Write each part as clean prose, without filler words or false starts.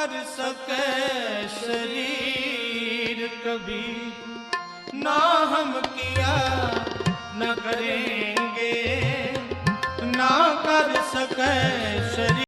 कर सके शरीर कभी, ना हम किया न करेंगे, ना कर सके शरीर।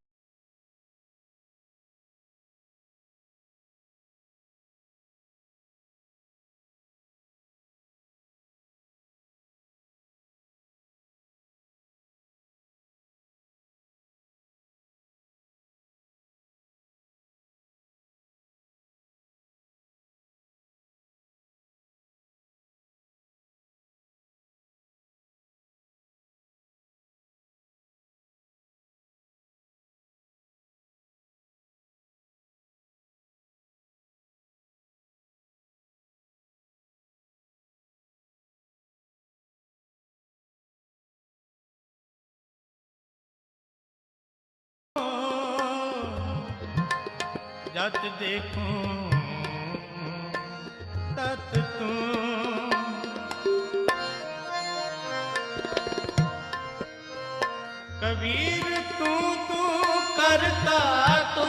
जत देखूं तत तू, कबीर तू तू करता तू।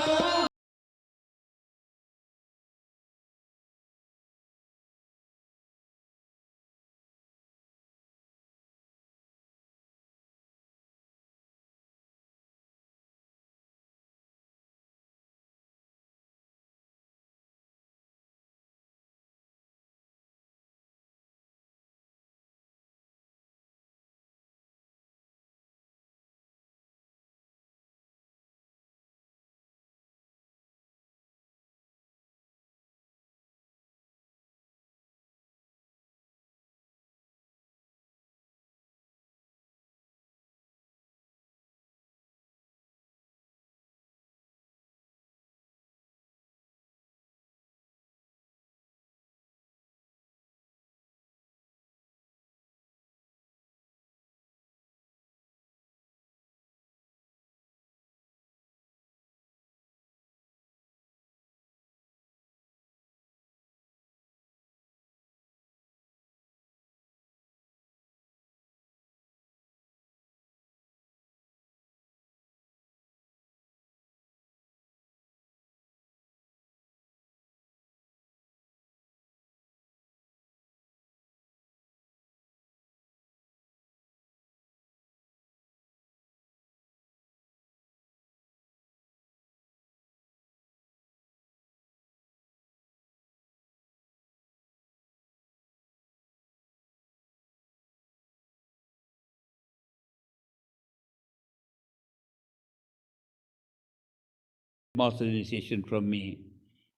Master initiation from me.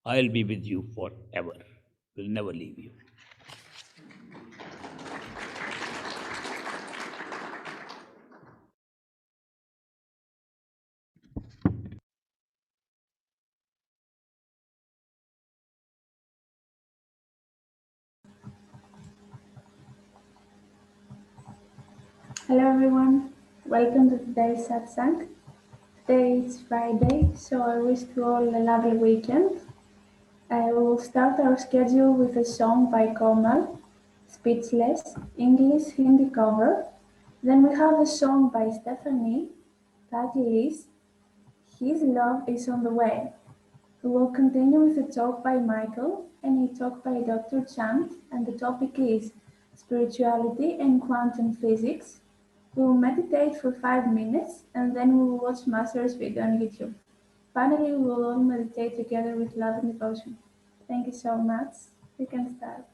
I'll be with you forever. Will never leave you. Hello everyone, welcome to today's satsang. Today is Friday, so I wish you all a lovely weekend. We will start our schedule with a song by Komal, Speechless, English Hindi cover. Then we have a song by Stephanie, Tatilis, His Love is on the Way. We will continue with a talk by Michael and a talk by Dr. Chant, and the topic is Spirituality and Quantum Physics. We will meditate for 5 minutes and then we will watch Master's video on YouTube. Finally, we will all meditate together with love and devotion. Thank you so much. We can start.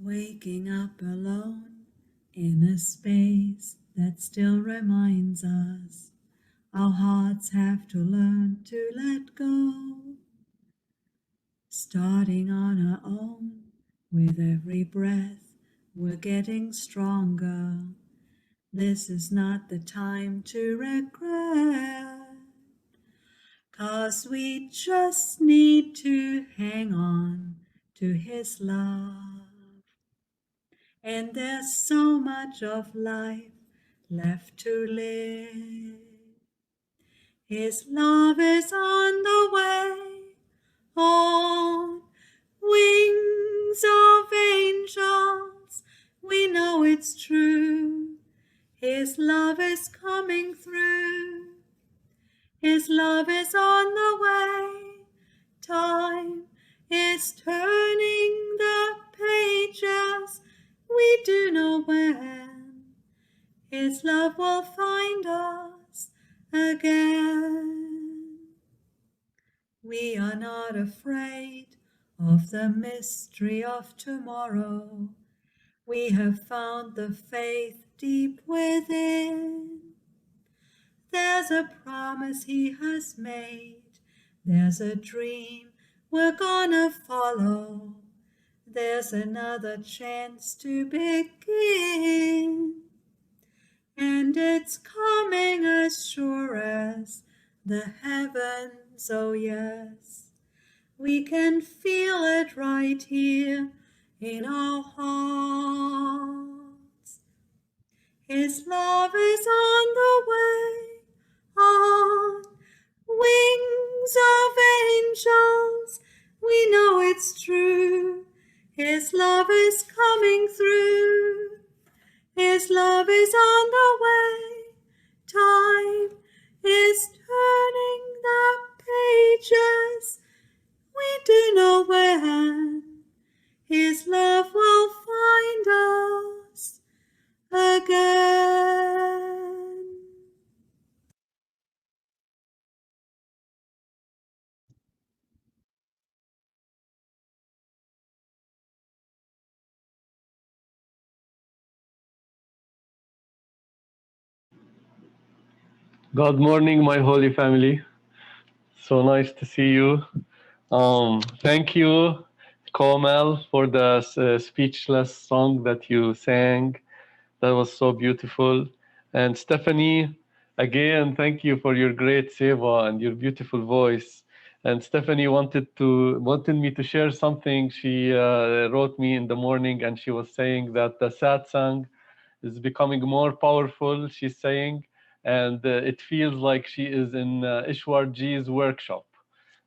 Waking up alone in a space that still reminds us our hearts have to learn to let go. Starting on our own With every breath, we're getting stronger. This is not the time to regret, 'cause we just need to hang on to His love. And there's so much of life left to live. His love is on the way, on wings of angels. We know it's true. His love is coming through. His love is on the way. Time is turning the pages. We do know when His love will find us again. We are not afraid of the mystery of tomorrow. We have found the faith deep within. There's a promise He has made. There's a dream we're gonna follow. There's another chance to begin. And it's coming as sure as the heavens, oh yes. We can feel it right here in our hearts. His love is on the way, on wings of angels. We know it's true. His love is coming through. His love is on the way. Time is turning the pages. We do know when His love will find us again. Good morning, my holy family. So nice to see you. Thank you, Komal, for the speechless song that you sang. That was so beautiful. And Stephanie, again, thank you for your great seva and your beautiful voice. And Stephanie wanted me to share something. She wrote me in the morning, and she was saying that the satsang is becoming more powerful, she's saying, and it feels like she is in Ishwar Ji's workshop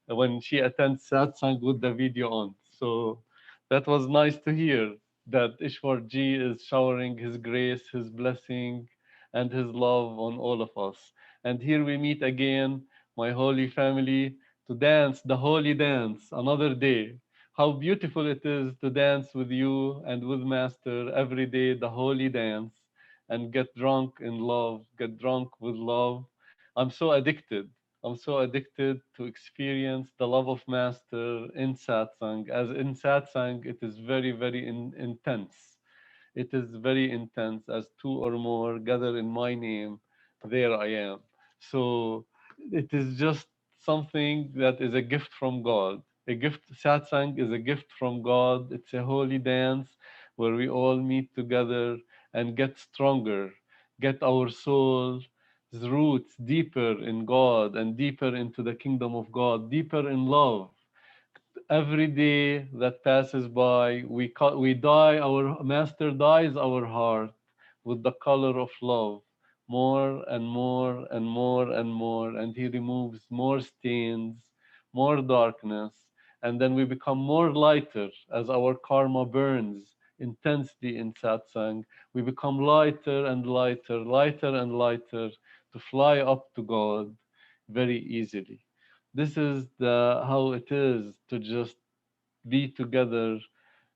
when she attends satsang with the video on. So that was nice to hear that Ishwar Ji is showering his grace, his blessing, and his love on all of us. And here we meet again, my holy family, to dance the holy dance another day. How beautiful it is to dance with you and with Master every day, the holy dance, and get drunk in love, get drunk with love. I'm so addicted. I'm so addicted to experience the love of Master in satsang. As in satsang, it is very, very intense. It is very intense. As two or more gather in my name, there I am. So it is just something that is a gift from God. A gift, satsang is a gift from God. It's a holy dance where we all meet together and get stronger, get our soul's roots deeper in God and deeper into the kingdom of God, deeper in love. Every day that passes by, we dye, our Master dyes our heart with the color of love, more and more and more and more, and He removes more stains, more darkness, and then we become more lighter as our karma burns intensely in satsang. We become lighter and lighter, lighter and lighter to fly up to God very easily. This is how it is to just be together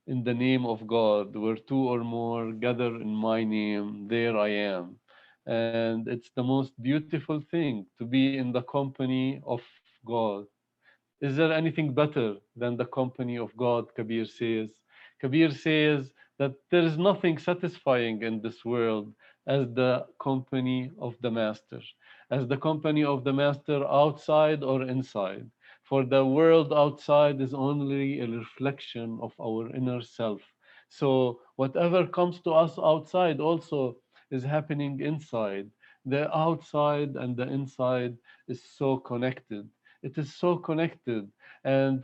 in the name of God, where two or more gather in my name, there I am. And it's the most beautiful thing to be in the company of God. Is there anything better than the company of God? Kabir says. Kabir says that there is nothing satisfying in this world as the company of the Master, as the company of the Master outside or inside. For the world outside is only a reflection of our inner self. So whatever comes to us outside also is happening inside. The outside and the inside is so connected. It is so connected. And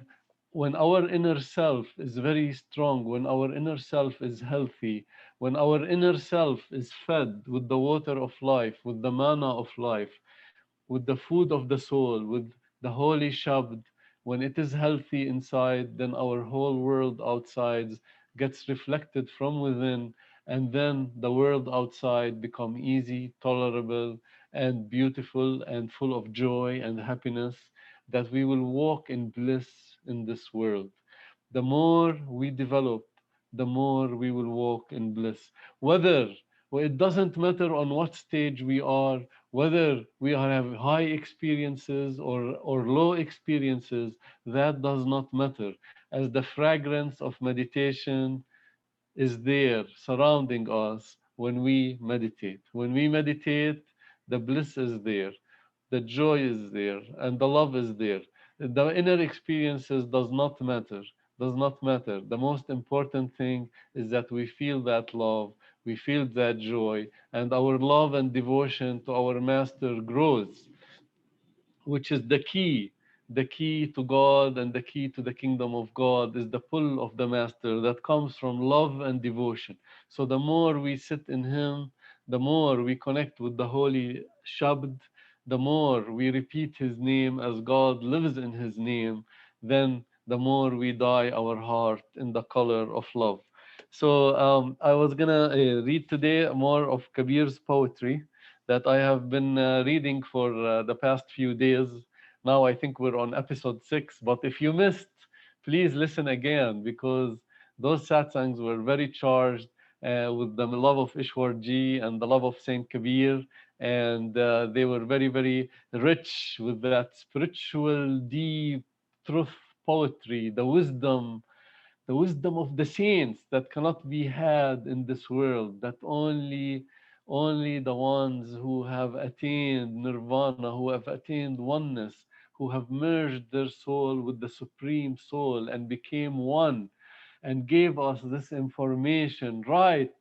when our inner self is very strong, when our inner self is healthy, when our inner self is fed with the water of life, with the manna of life, with the food of the soul, with the holy Shabd, when it is healthy inside, then our whole world outside gets reflected from within, and then the world outside become easy, tolerable, and beautiful, and full of joy and happiness, that we will walk in bliss in this world. The more we develop, the more we will walk in bliss. Whether, well, it doesn't matter on what stage we are, whether we have high experiences or low experiences, that does not matter. As the fragrance of meditation is there surrounding us when we meditate. When we meditate, the bliss is there, the joy is there, and the love is there. The inner experiences does not matter, does not matter. The most important thing is that we feel that love, we feel that joy, and our love and devotion to our master grows, which is the key. The key to God and the key to the kingdom of God is the pull of the master that comes from love and devotion. So the more we sit in him, the more we connect with the holy Shabd, the more we repeat his name as God lives in his name, then the more we dye our heart in the color of love. So I was gonna read today more of Kabir's poetry that I have been reading for the past few days. Now I think we're on episode 6, but if you missed, please listen again, because those satsangs were very charged with the love of Ishwar ji and the love of Saint Kabir, and they were very, very rich with that spiritual, deep truth poetry, the wisdom of the saints that cannot be had in this world, that only the ones who have attained nirvana, who have attained oneness, who have merged their soul with the supreme soul and became one, and gave us this information right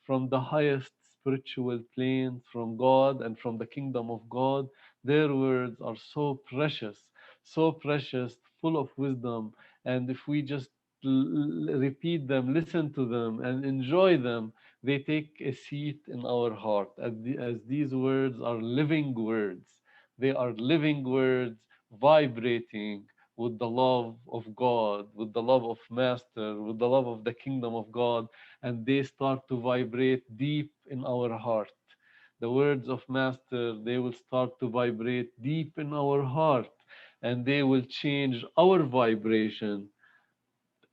from the highest spiritual plane, from God and from the kingdom of God. Their words are so precious, full of wisdom. And if we just repeat them, listen to them, and enjoy them, they take a seat in our heart, as these words are living words. They are living words vibrating with the love of God, with the love of Master, with the love of the kingdom of God, and they start to vibrate deep in our heart. The words of Master, they will start to vibrate deep in our heart, and they will change our vibration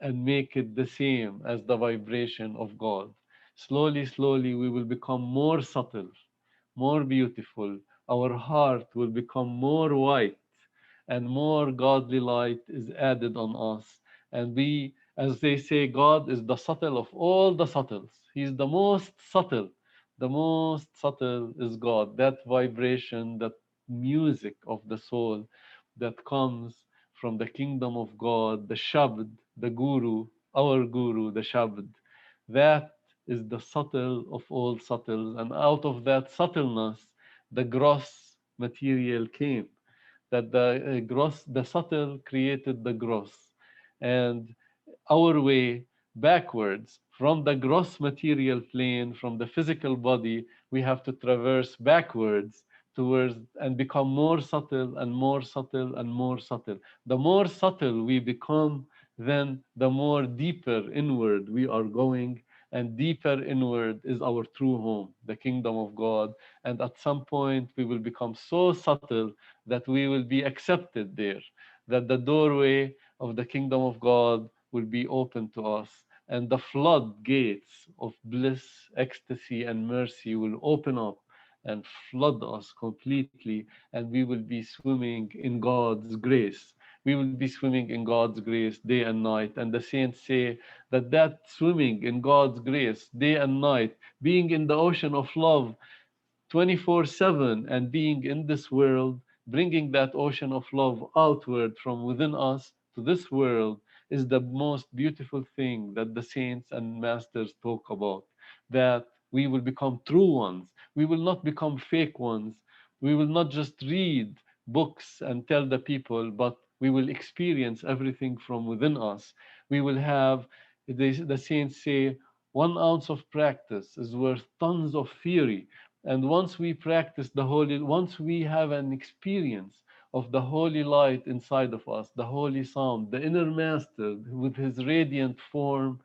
and make it the same as the vibration of God. Slowly, slowly, we will become more subtle, more beautiful. Our heart will become more white, and more godly light is added on us. And we, as they say, God is the subtle of all the subtles. He's the most subtle. The most subtle is God. That vibration, that music of the soul that comes from the kingdom of God, the Shabd, the Guru, the Shabd. That is the subtle of all subtles. And out of that subtleness, the gross material came. That the subtle created the gross. And our way backwards from the gross material plane, from the physical body, we have to traverse backwards towards and become more subtle and more subtle and more subtle. The more subtle we become, then the more deeper inward we are going, and deeper inward is our true home, the kingdom of God. And at some point we will become so subtle that we will be accepted there, that the doorway of the kingdom of God will be open to us, and the floodgates of bliss, ecstasy, and mercy will open up and flood us completely, and we will be swimming in God's grace. We will be swimming in God's grace day and night. And the saints say that that swimming in God's grace day and night, being in the ocean of love 24/7, and being in this world, bringing that ocean of love outward from within us to this world is the most beautiful thing that the saints and masters talk about. That we will become true ones. We will not become fake ones. We will not just read books and tell the people, but we will experience everything from within us. We will have, the saints say, 1 ounce of practice is worth tons of theory. And once we practice the holy, once we have an experience of the holy light inside of us, the holy sound, the inner master with his radiant form,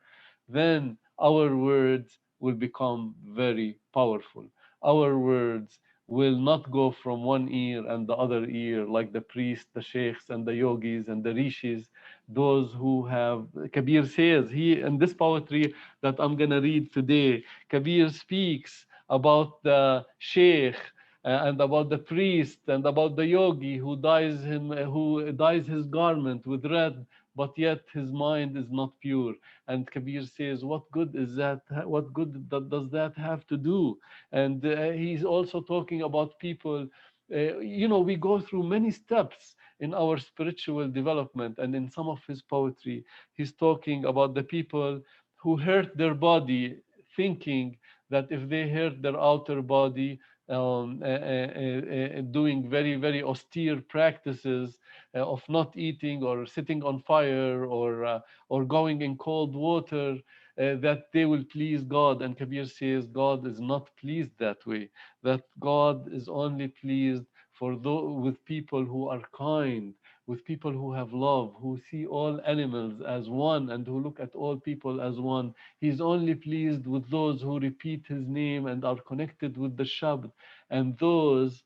then our words will become very powerful. Our words will not go from one ear and the other ear like the priests, the sheikhs, and the yogis and the rishis, those who have. Kabir says, he in this poetry that I'm going to read today, Kabir speaks about the sheikh and about the priest and about the yogi who dyes his garment with red, but yet his mind is not pure. And Kabir says, what good is that? What good does that have to do? And he's also talking about people. We go through many steps in our spiritual development, and in some of his poetry, he's talking about the people who hurt their body, thinking that if they hurt their outer body, doing very, very austere practices of not eating or sitting on fire or going in cold water, that they will please God. And Kabir says God is not pleased that way, that God is only pleased with people who are kind, with people who have love, who see all animals as one and who look at all people as one. He's only pleased with those who repeat his name and are connected with the Shabd, and those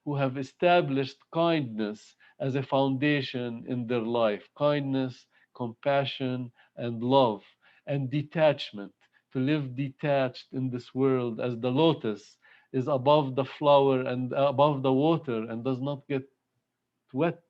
who have established kindness as a foundation in their life. Kindness, compassion, and love, and detachment. To live detached in this world as the lotus is above the flower and above the water and does not get wet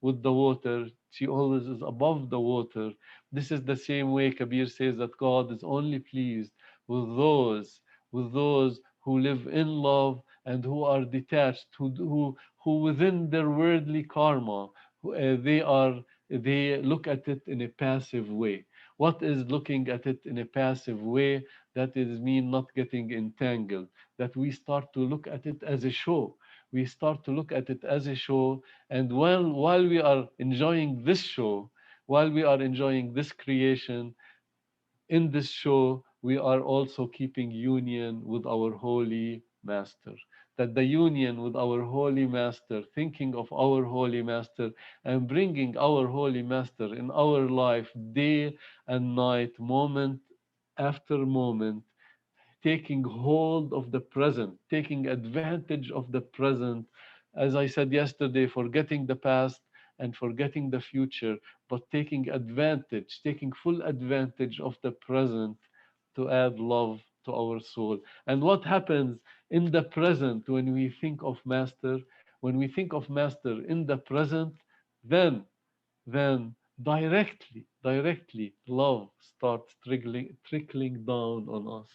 with the water. She always is above the water. This is the same way Kabir says that God is only pleased with those who live in love and who are detached, who within their worldly karma, they look at it in a passive way. What is looking at it in a passive way? That is mean not getting entangled. That we start to look at it as a show. We start to look at it as a show, and while we are enjoying this show, while we are enjoying this creation, in this show, we are also keeping union with our Holy Master. That the union with our Holy Master, thinking of our Holy Master, and bringing our Holy Master in our life day and night, moment after moment, taking hold of the present, taking advantage of the present. As I said yesterday, forgetting the past and forgetting the future, but taking advantage, taking full advantage of the present to add love to our soul. And what happens in the present when we think of Master? When we think of Master in the present, then directly, love starts trickling down on us,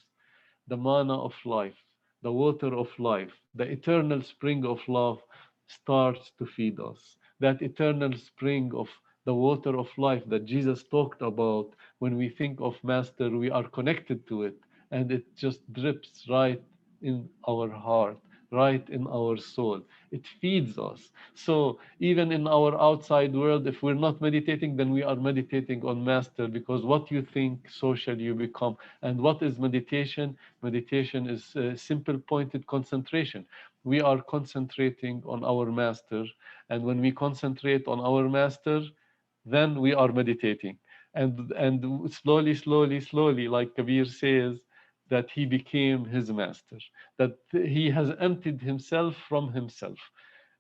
the manna of life, the water of life, the eternal spring of love starts to feed us. That eternal spring of the water of life that Jesus talked about, when we think of Master, we are connected to it, and it just drips right in our heart, right in our soul. It feeds us. So even in our outside world, if we're not meditating, then we are meditating on Master, because what you think, so shall you become. And what is meditation? Meditation is simple pointed concentration. We are concentrating on our Master, and when we concentrate on our Master, then we are meditating. And slowly, like Kabir says, that he became his master, that he has emptied himself from himself,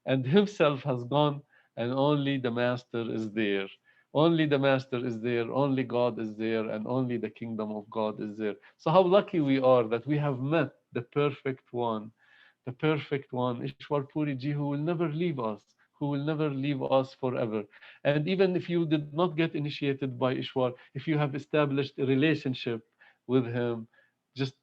and himself has gone, and only the master is there. Only the master is there, only God is there, and only the kingdom of God is there. So how lucky we are that we have met the perfect one, Ishwar Puri Ji, who will never leave us, who will never leave us forever. And even if you did not get initiated by Ishwar, if you have established a relationship with him, just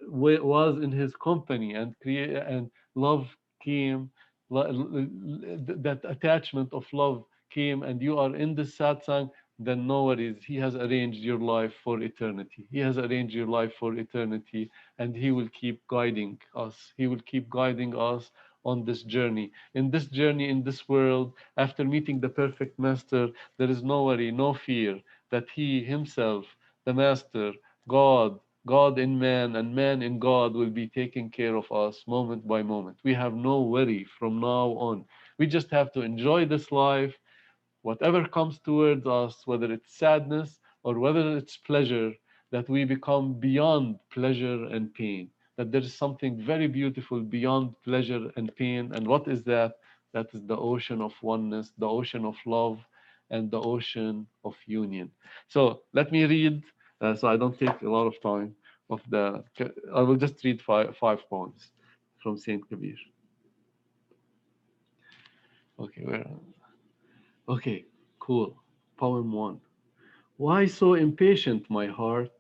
was in his company, and love came, that attachment of love came and you are in this satsang, then no worries. He has arranged your life for eternity. He has arranged your life for eternity, and He will keep guiding us. He will keep guiding us on this journey. In this journey, in this world, after meeting the perfect master, there is no worry, no fear that He Himself, the master, God in man and man in God will be taking care of us moment by moment. We have no worry from now on. We just have to enjoy this life. Whatever comes towards us, whether it's sadness or whether it's pleasure, that we become beyond pleasure and pain. That there is something very beautiful beyond pleasure and pain. And what is that? That is the ocean of oneness, the ocean of love, and the ocean of union. So let me read, so I don't take a lot of time. I will just read five poems from Saint Kabir. Okay, okay, cool. Poem 1. Why so impatient, my heart?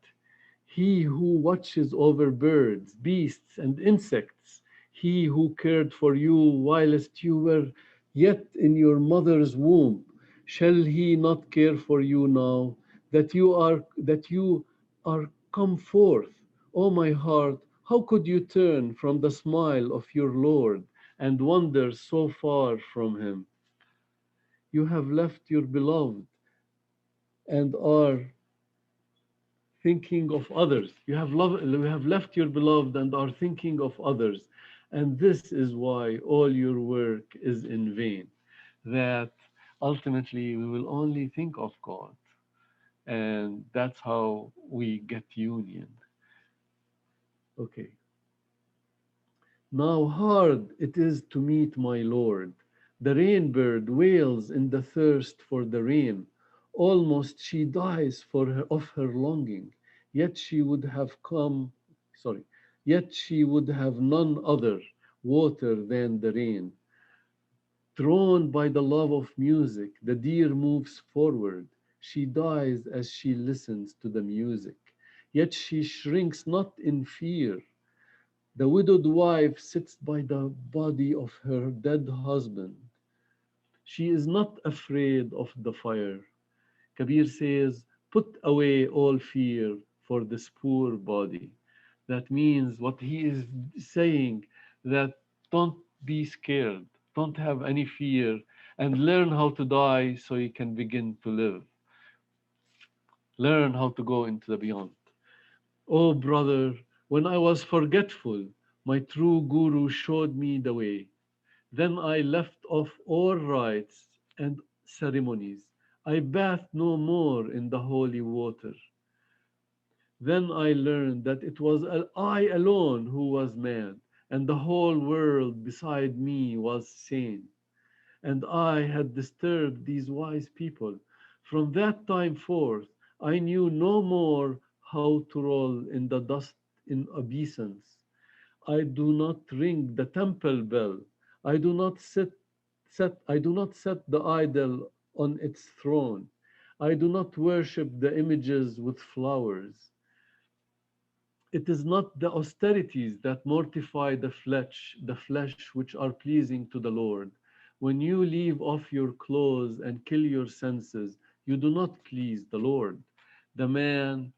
He who watches over birds, beasts, and insects, he who cared for you whilst you were yet in your mother's womb, shall he not care for you now that you are come forth? O my heart, how could you turn from the smile of your Lord and wander so far from him? You have left your beloved and are thinking of others. You have left your beloved and are thinking of others. And this is why all your work is in vain. That ultimately we will only think of God. And that's how we get union. Okay. Now hard it is to meet my Lord. The rainbird wails in the thirst for the rain. Almost she dies of her longing. Yet she would have sorry, yet she would have none other water than the rain. Drawn by the love of music, the deer moves forward. She dies as she listens to the music. Yet she shrinks not in fear. The widowed wife sits by the body of her dead husband. She is not afraid of the fire. Kabir says, put away all fear for this poor body. That means what he is saying, that don't be scared, don't have any fear, and learn how to die so you can begin to live. Learn how to go into the beyond. Oh, brother, when I was forgetful, my true guru showed me the way. Then I left off all rites and ceremonies. I bathed no more in the holy water. Then I learned that it was I alone who was mad, and the whole world beside me was sane. And I had disturbed these wise people. From that time forth, I knew no more how to roll in the dust in obeisance. I do not ring the temple bell. I do not I do not set the idol on its throne. I do not worship the images with flowers. It is not the austerities that mortify the flesh which are pleasing to the Lord. When you leave off your clothes and kill your senses, you do not please the Lord. The man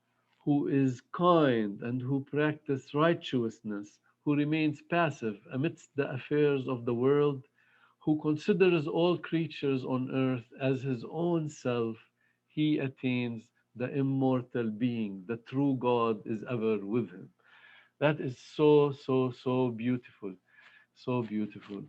who is kind and who practices righteousness, who remains passive amidst the affairs of the world, who considers all creatures on earth as his own self, he attains the immortal being. The true God is ever with him. That is so beautiful, so beautiful.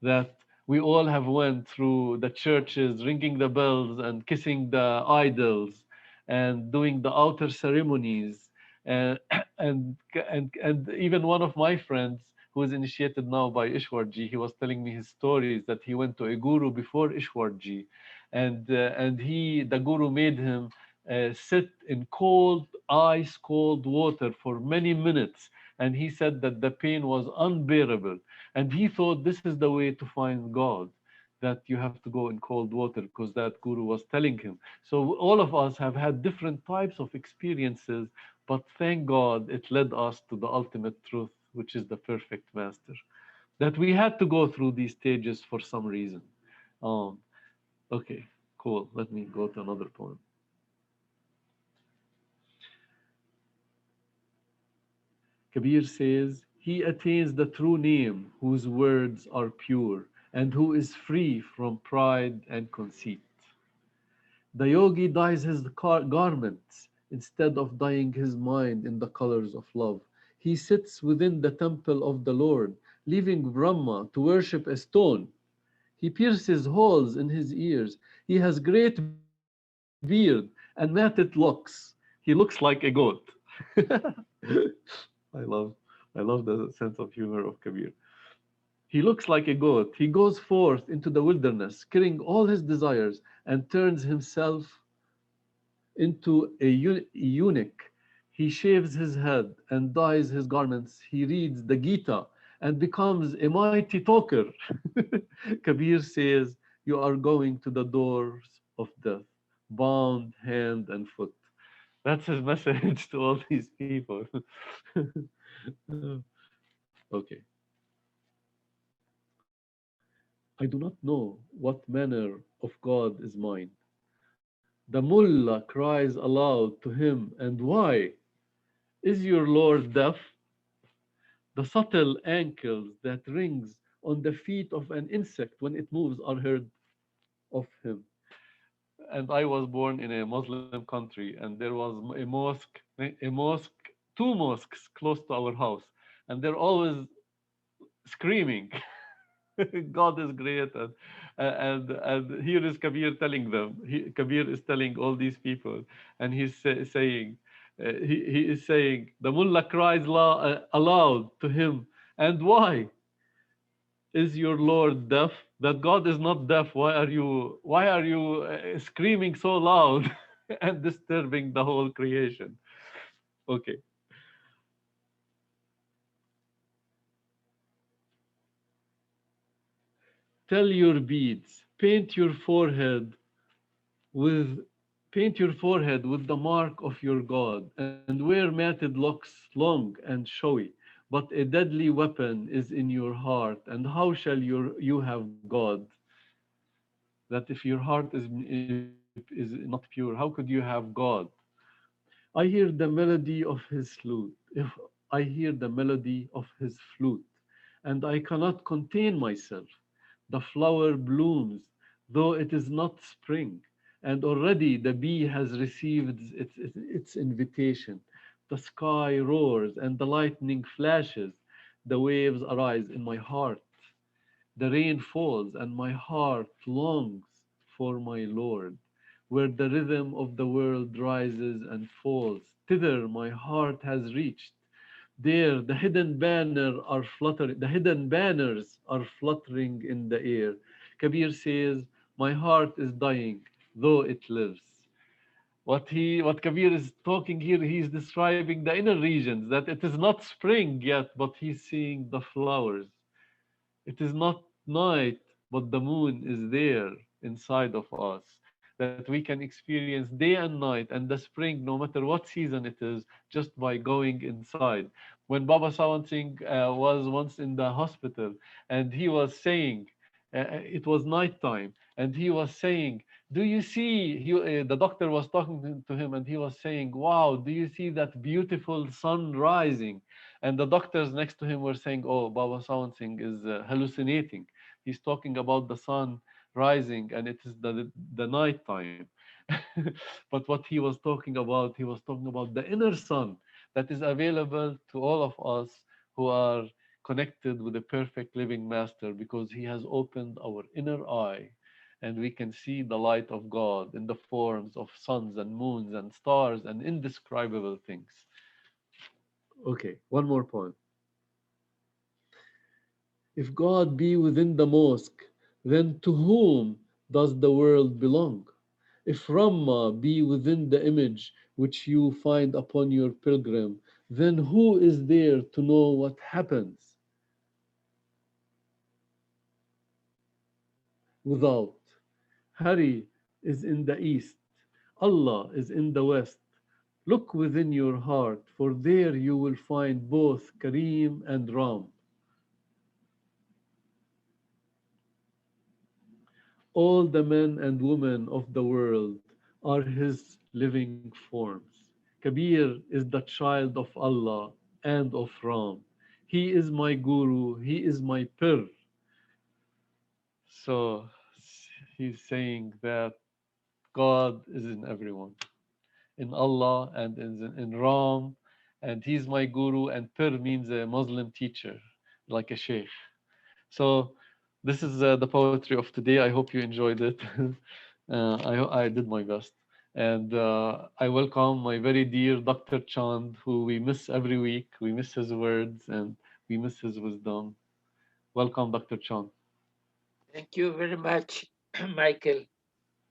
That we all have went through the churches, ringing the bells and kissing the idols, and doing the outer ceremonies, and and even one of my friends who is initiated now by Ishwarji, he was telling me his stories that he went to a guru before Ishwarji, and the guru made him sit in ice cold water for many minutes, and he said that the pain was unbearable, and he thought this is the way to find God, that you have to go in cold water because that guru was telling him. So all of us have had different types of experiences, but thank God it led us to the ultimate truth, which is the perfect master. that we had to go through these stages for some reason. Um, okay, cool. Let me go to another poem. Kabir says, he attains the true name whose words are pure and who is free from pride and conceit. The yogi dyes his garments instead of dyeing his mind in the colors of love. He sits within the temple of the Lord, leaving Brahma to worship a stone. He pierces holes in his ears. He has great beard and matted locks. He looks like a goat. I love I love the sense of humor of Kabir. He looks like a goat. He goes forth into the wilderness, killing all his desires, and turns himself into a eunuch. He shaves his head and dyes his garments. He reads the Gita and becomes a mighty talker. Kabir says, you are going to the doors of death, bound hand and foot. That's his message to all these people. Okay. I do not know what manner of God is mine. The mullah cries aloud to him, and why? Is your Lord deaf? The subtle ankles that rings on the feet of an insect when it moves are heard of him. And I was born in a Muslim country, and there was two mosques close to our house, and they're always screaming, God is great, and here is Kabir telling them. Kabir is telling all these people, and he's saying, he is saying, the mullah cries aloud to him, and why is your Lord deaf? That God is not deaf. Why are you screaming so loud and disturbing the whole creation? Okay. Tell your beads, with paint your forehead with the mark of your God, and wear matted locks long and showy. But a deadly weapon is in your heart, and how shall you have God? That if your heart is not pure, how could you have God? I hear the melody of his flute. If I hear the melody of his flute, and I cannot contain myself. The flower blooms, though it is not spring, and already the bee has received its invitation. The sky roars and the lightning flashes. The waves arise in my heart. The rain falls, and my heart longs for my Lord. Where the rhythm of the world rises and falls, thither my heart has reached. There the hidden banners are fluttering in the air. Kabir says, my heart is dying, though it lives. What Kabir is talking here, he's describing the inner regions, that it is not spring yet, but he's seeing the flowers. It is not night, but the moon is there inside of us, that we can experience day and night and the spring, no matter what season it is, just by going inside. When Baba Sawan Singh was once in the hospital, and he was saying, it was nighttime, and he was saying, do you see, the doctor was talking to him, and he was saying, wow, do you see that beautiful sun rising? And the doctors next to him were saying, oh, Baba Sawan Singh is hallucinating. He's talking about the sun rising, and it is the night time. But what he was talking about the inner sun that is available to all of us who are connected with the perfect living master, because he has opened our inner eye, and we can see the light of God in the forms of suns and moons and stars and indescribable things. Okay, one more point. If God be within the mosque, then to whom does the world belong? If Rama be within the image which you find upon your pilgrim, then who is there to know what happens without? Hari is in the east, Allah is in the west. Look within your heart, for there you will find both Kareem and Ram. All the men and women of the world are his living forms. Kabir is the child of Allah and of Ram. He is my guru, he is my pir. So he's saying that God is in everyone, in Allah and in Ram, and he's my guru, and pir means a Muslim teacher, like a sheikh. So this is the poetry of today. I hope you enjoyed it. I did my best. And I welcome my very dear Dr. Chand, who we miss every week. We miss his words and we miss his wisdom. Welcome, Dr. Chand. Thank you very much, Michael.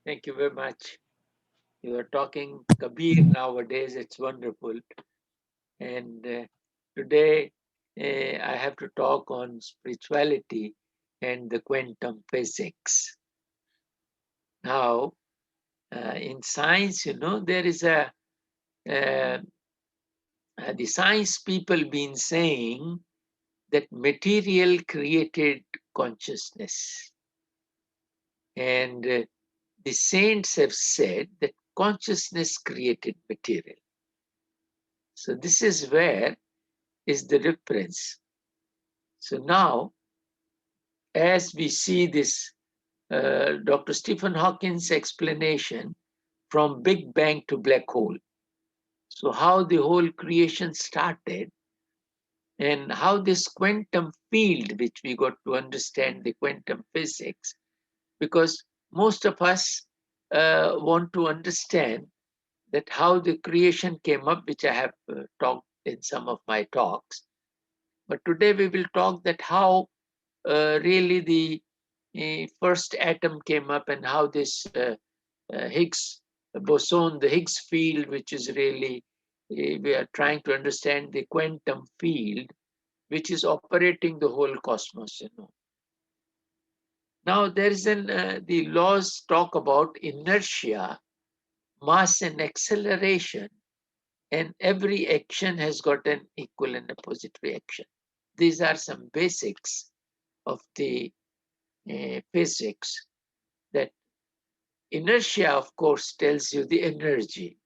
Thank you very much. You are talking Kabir nowadays. It's wonderful. And today I have to talk on spirituality and the quantum physics. Now, in science, there is the science people been saying that material created consciousness. And the saints have said that consciousness created material. So this is where is the difference. So now, as we see this, Dr. Stephen Hawking's explanation from Big Bang to black hole. So how the whole creation started and how this quantum field, which we got to understand the quantum physics, because most of us want to understand that how the creation came up, which I have talked in some of my talks. But today we will talk that how really the first atom came up and how this Higgs boson, the Higgs field, which is really, we are trying to understand the quantum field, which is operating the whole cosmos, Now there is the laws talk about inertia, mass and acceleration, and every action has got an equal and opposite reaction. These are some basics of the physics. That inertia, of course, tells you the energy,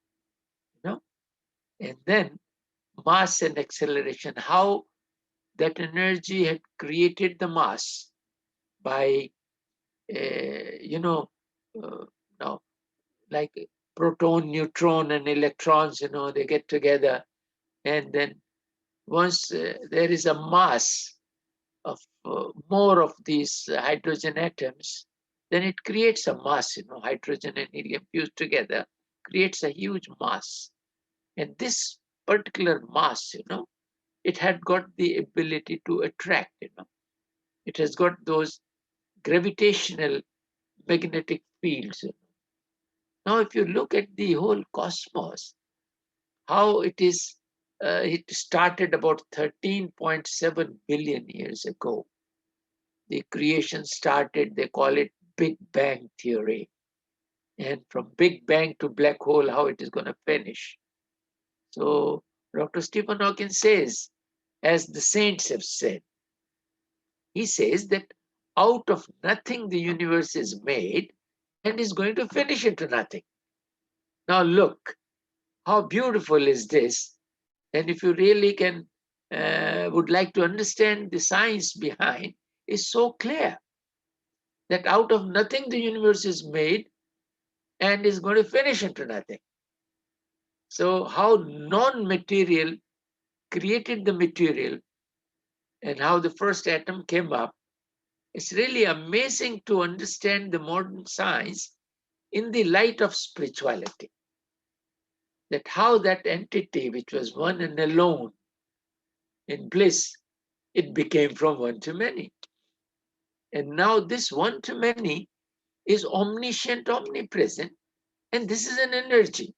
and then mass and acceleration, how that energy had created the mass by, now, like proton, neutron, and electrons, they get together, and then once there is a mass of more of these hydrogen atoms, then it creates a mass, hydrogen and helium fused together, creates a huge mass. And this particular mass, it had got the ability to attract, It has got those gravitational magnetic fields. Now, if you look at the whole cosmos, how it started about 13.7 billion years ago. The creation started, they call it Big Bang theory. And from Big Bang to black hole, how it is going to finish. So Dr. Stephen Hawking says, as the saints have said, he says that out of nothing the universe is made and is going to finish into nothing. Now look, how beautiful is this? And if you really would like to understand the science behind, is so clear that out of nothing the universe is made and is going to finish into nothing. So how non-material created the material and how the first atom came up, it's really amazing to understand the modern science in the light of spirituality. That how that entity, which was one and alone in bliss, it became from one to many. And now this one to many is omniscient, omnipresent, and this is an energy.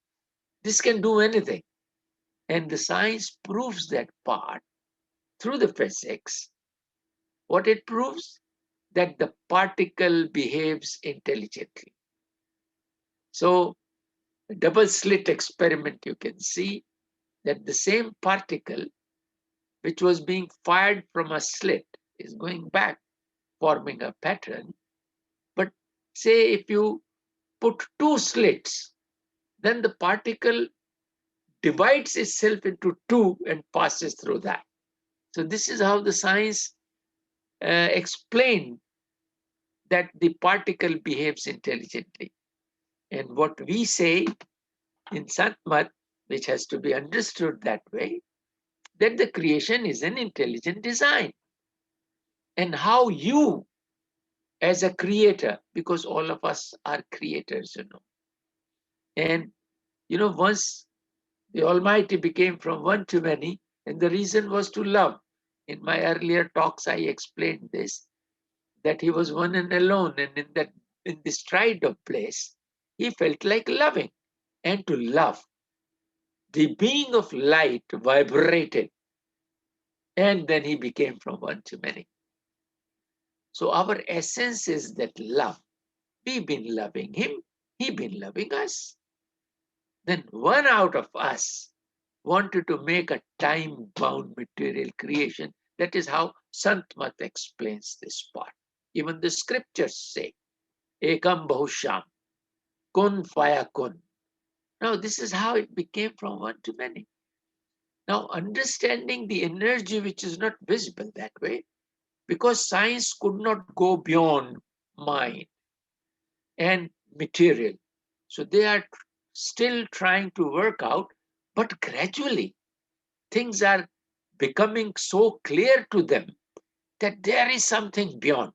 This can do anything. And the science proves that part through the physics. What it proves? That the particle behaves intelligently. So, a double slit experiment, you can see that the same particle which was being fired from a slit is going back, forming a pattern. But say if you put two slits, then the particle divides itself into two and passes through that. So this is how the science explained that the particle behaves intelligently. And what we say in Santmat, which has to be understood that way, that the creation is an intelligent design. And how you, as a creator, because all of us are creators, and once the Almighty became from one to many, and the reason was to love. In my earlier talks, I explained this, that he was one and alone, and in this stride of place, he felt like loving. And to love, the being of light vibrated, and then he became from one to many. So our essence is that love. We've been loving him, he's been loving us. Then one out of us wanted to make a time-bound material creation. That is how Sant Mat explains this part. Even the scriptures say, Ekam Bahusham, Kun Faya Kun. Now this is how it became from one to many. Now understanding the energy which is not visible that way, because science could not go beyond mind and material. So they are still trying to work out, but gradually things are becoming so clear to them that there is something beyond,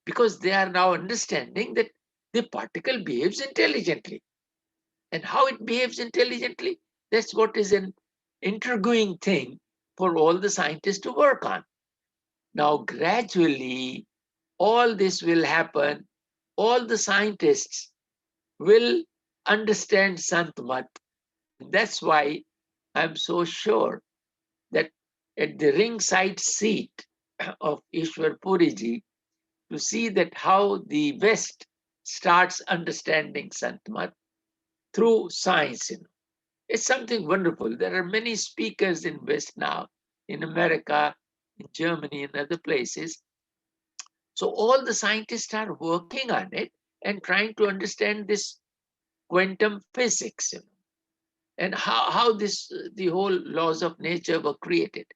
because they are now understanding that the particle behaves intelligently. And how it behaves intelligently, that's what is an intriguing thing for all the scientists to work on. Now, gradually, all this will happen. All the scientists will understand Sant Mat. That's why I'm so sure that at the ringside seat of Ishwar Puri ji, to see that how the West starts understanding Sant Mat through science. It's something wonderful. There are many speakers in West now, in America, in Germany, and other places. So all the scientists are working on it and trying to understand this quantum physics, and how the whole laws of nature were created.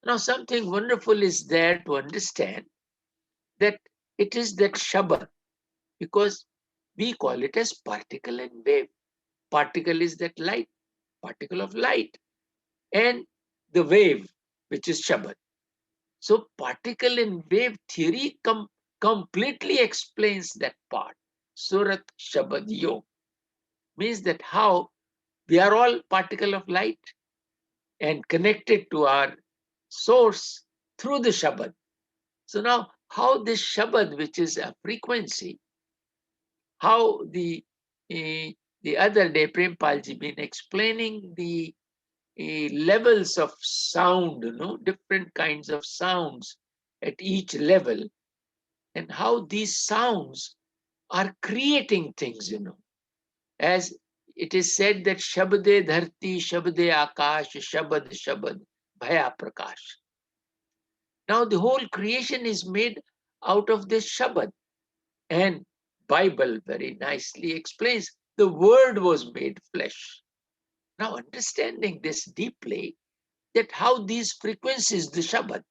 Now, something wonderful is there to understand, that it is that Shabad, because we call it as particle and wave. Particle is that light, particle of light, and the wave, which is Shabad. So particle and wave theory completely explains that part. Surat Shabad Yog means that how we are all particle of light and connected to our source through the Shabad. So now how this Shabad, which is a frequency, how the other day Prempalji been explaining the levels of sound, different kinds of sounds at each level, and how these sounds are creating things, as it is said that Shabde Dharti, Shabde Akash, Shabad Shabad, Bhaya Prakash. Now the whole creation is made out of this Shabad, and Bible very nicely explains the word was made flesh. Now understanding this deeply, that how these frequencies, the Shabad,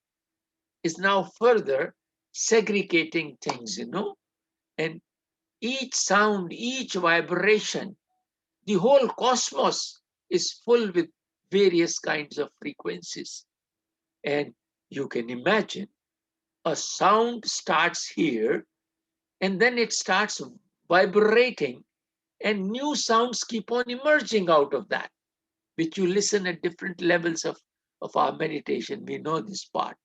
is now further segregating things, and each sound, each vibration, the whole cosmos is full with various kinds of frequencies. And you can imagine a sound starts here, and then it starts vibrating, and new sounds keep on emerging out of that, which you listen at different levels of our meditation. We know this part.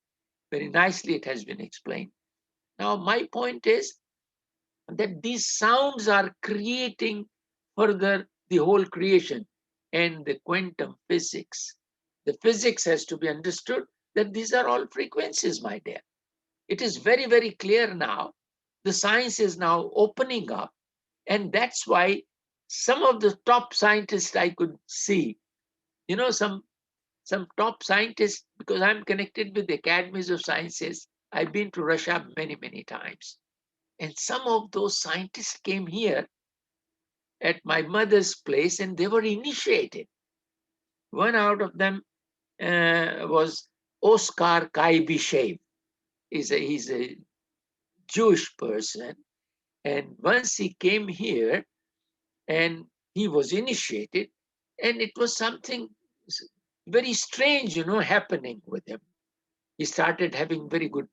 Very nicely it has been explained. Now, my point is that these sounds are creating further the whole creation, and the quantum physics. The physics has to be understood, that these are all frequencies, my dear. It is very, very clear now. The science is now opening up, and that's why some of the top scientists I could see, some top scientists, because I'm connected with the academies of sciences. I've been to Russia many, many times. And some of those scientists came here at my mother's place and they were initiated. One out of them was Oscar Kaibishev. He's a Jewish person. And once he came here and he was initiated, and it was something very strange, happening with him. He started having very good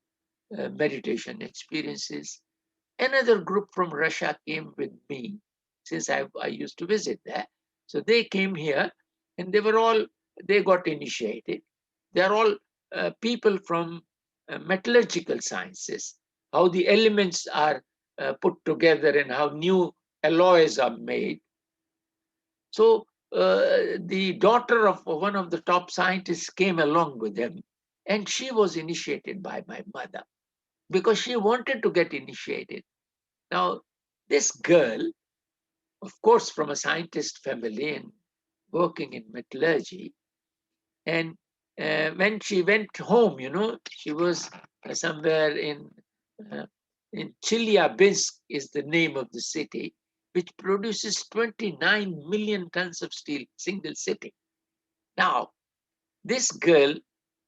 meditation experiences. Another group from Russia came with me since I used to visit there. So they came here and they got initiated. They're all people from metallurgical sciences, how the elements are put together and how new alloys are made. So the daughter of one of the top scientists came along with them, and she was initiated by my mother because she wanted to get initiated. Now, this girl, of course, from a scientist family and working in metallurgy, and when she went home, she was somewhere uh, in Chelyabinsk is the name of the city, which produces 29 million tons of steel, single city. Now, this girl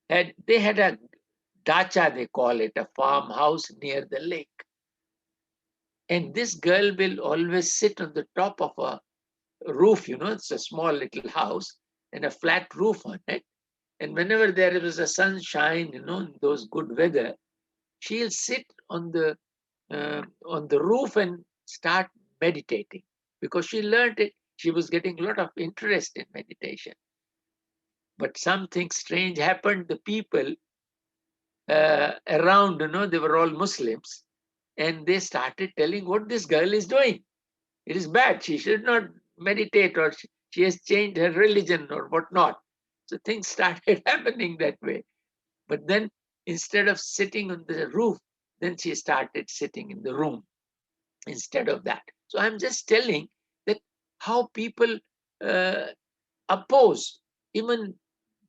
they had a dacha, they call it, a farmhouse near the lake. And this girl will always sit on the top of a roof, it's a small little house and a flat roof on it. And whenever there is a sunshine, in those good weather, she'll sit on the roof and start meditating because she learned it. She was getting a lot of interest in meditation. But something strange happened. The people around, they were all Muslims, and they started telling what this girl is doing. It is bad. She should not meditate, or she has changed her religion or whatnot. So things started happening that way. But then instead of sitting on the roof, then she started sitting in the room instead of that. So I'm just telling that how people oppose, even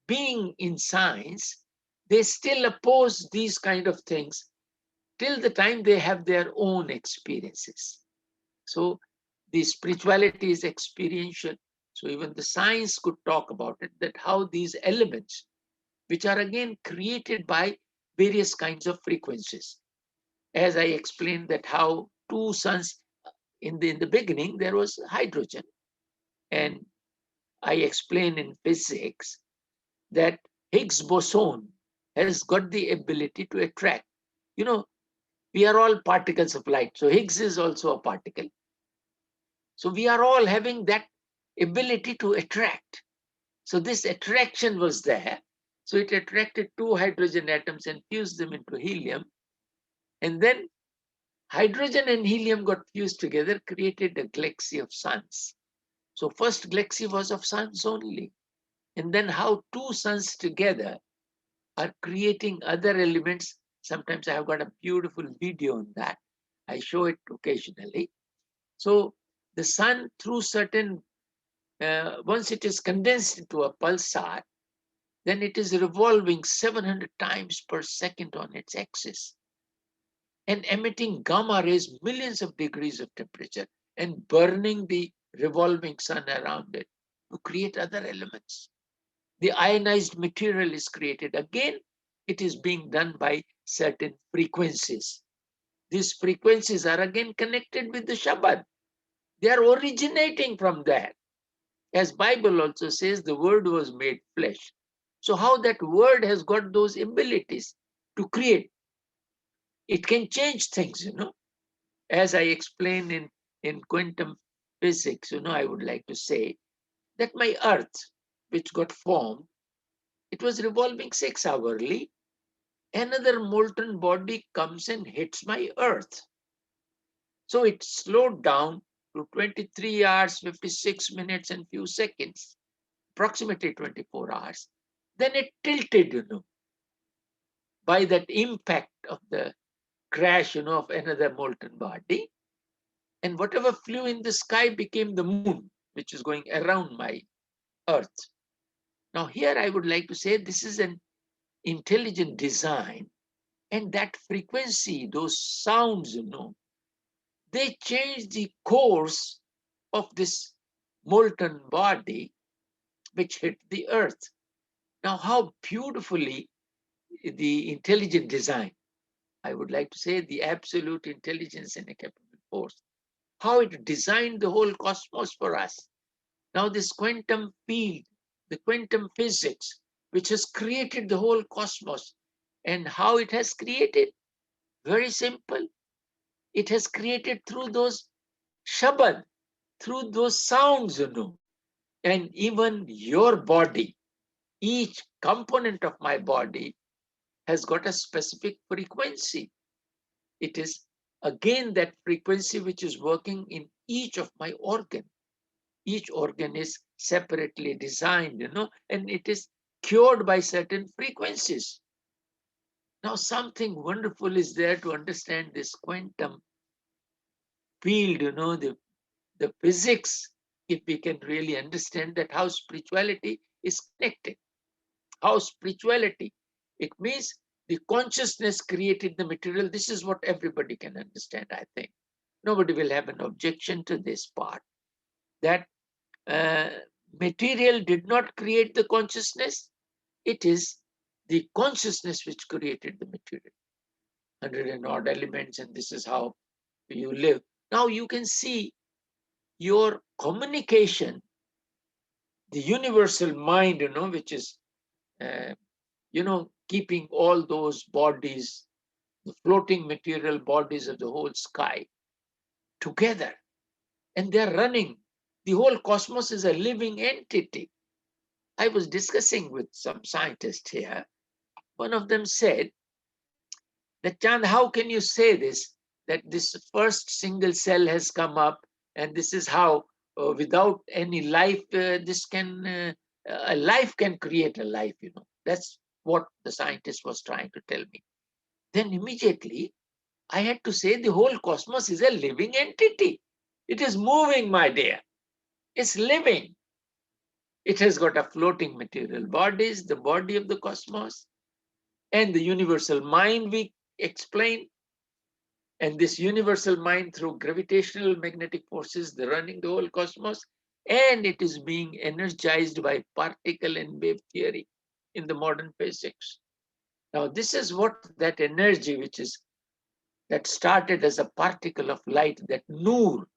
being in science, they still oppose these kind of things till the time they have their own experiences. So the spirituality is experiential. So even the science could talk about it, that how these elements, which are again created by various kinds of frequencies. As I explained that how two suns, in the beginning, there was hydrogen. And I explained in physics that Higgs boson has got the ability to attract. We are all particles of light. So Higgs is also a particle. So we are all having that ability to attract. So this attraction was there. So it attracted two hydrogen atoms and fused them into helium. And then hydrogen and helium got fused together, created a galaxy of suns. So first galaxy was of suns only. And then how two suns together are creating other elements. Sometimes I have got a beautiful video on that. I show it occasionally. So the sun, through certain, once it is condensed into a pulsar, then it is revolving 700 times per second on its axis and emitting gamma rays, millions of degrees of temperature, and burning the revolving sun around it to create other elements. The ionized material is created. Again, it is being done by certain frequencies. These frequencies are again connected with the Shabad. They are originating from there. As Bible also says, the word was made flesh. So how that word has got those abilities to create, it can change things, As I explained in quantum physics, I would like to say that my earth, which got formed, it was revolving 6 hourly. Another molten body comes and hits my earth. So it slowed down to 23 hours, 56 minutes and few seconds, approximately 24 hours. Then it tilted, by that impact of the crash, of another molten body. And whatever flew in the sky became the moon, which is going around my earth. Now here I would like to say this is an intelligent design, and that frequency, those sounds, they change the course of this molten body which hit the earth. Now, how beautifully the intelligent design, I would like to say the absolute intelligence and a capable force, how it designed the whole cosmos for us. Now, this quantum field, the quantum physics, which has created the whole cosmos, and how it has created, very simple. It has created through those shabad, through those sounds, and even your body, each component of my body has got a specific frequency. It is again that frequency which is working in each of my organ. Each organ is separately designed, and it is cured by certain frequencies. Now, something wonderful is there to understand this quantum field, the physics, if we can really understand that, how spirituality is connected. How spirituality, it means the consciousness created the material. This is what everybody can understand, I think. Nobody will have an objection to this part, that material did not create the consciousness. It is the consciousness which created the material. 100 and odd elements, and this is how you live. Now you can see your communication, the universal mind, which is, keeping all those bodies, the floating material bodies of the whole sky together, and they're running. The whole cosmos is a living entity. I was discussing with some scientists here. One of them said that, Chand, how can you say this, that this first single cell has come up, and this is how, without any life, a life can create a life, That's what the scientist was trying to tell me. Then immediately I had to say the whole cosmos is a living entity. It is moving, my dear. It's living. It has got a floating material bodies, the body of the cosmos, and the universal mind we explain. And this universal mind, through gravitational magnetic forces, they're running the whole cosmos, and it is being energized by particle and wave theory in the modern physics. Now, this is what that energy, that started as a particle of light, that noor,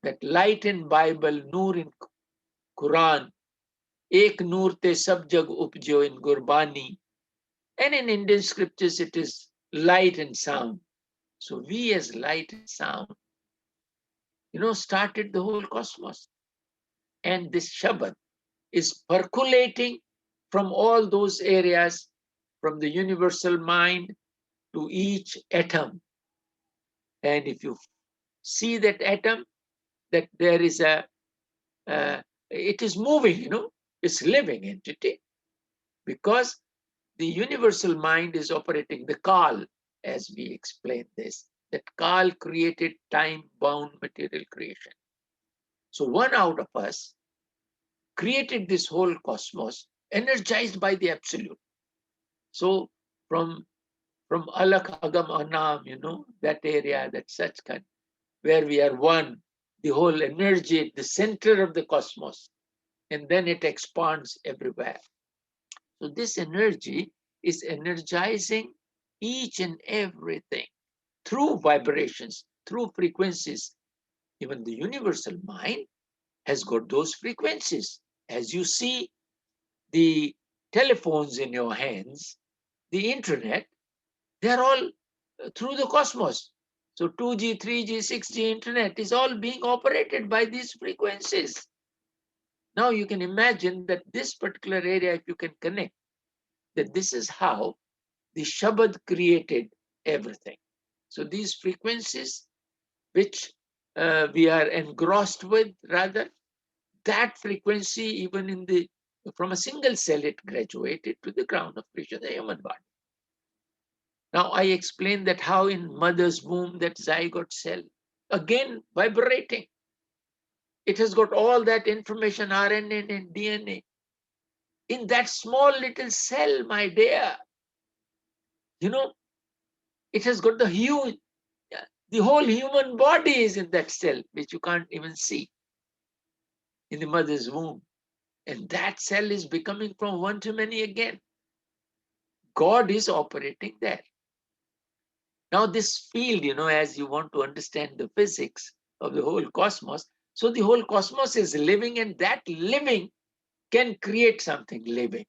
that light in Bible, noor in Quran, ek noor te sab jag upjo in Gurbani, and in Indian scriptures it is light and sound. So we as light and sound, started the whole cosmos. And this Shabad is percolating from all those areas, from the universal mind to each atom. And if you see that atom, that there is it is moving, it's living entity, because the universal mind is operating the Kal, as we explained this, that Kal created time-bound material creation. So one out of us created this whole cosmos, energized by the absolute. So from Alak Agam Anam, that area, that Sachkhand, where we are one, the whole energy at the center of the cosmos, and then it expands everywhere. So this energy is energizing each and everything through vibrations, through frequencies. Even the universal mind has got those frequencies. As you see the telephones in your hands, the internet, they're all through the cosmos. So 2G, 3G, 6G internet is all being operated by these frequencies. Now you can imagine that this particular area, if you can connect, that this is how the Shabad created everything. So these frequencies, which we are engrossed with, rather, that frequency, even from a single cell, it graduated to the ground of Krishna, the human body. Now I explained that how in mother's womb, that zygote cell, again vibrating, it has got all that information, RNA and DNA, in that small little cell, my dear. It has got the huge, The whole human body is in that cell, which you can't even see in the mother's womb. And that cell is becoming from one to many again. God is operating there. Now this field, as you want to understand the physics of the whole cosmos, so the whole cosmos is living, and that living can create something living.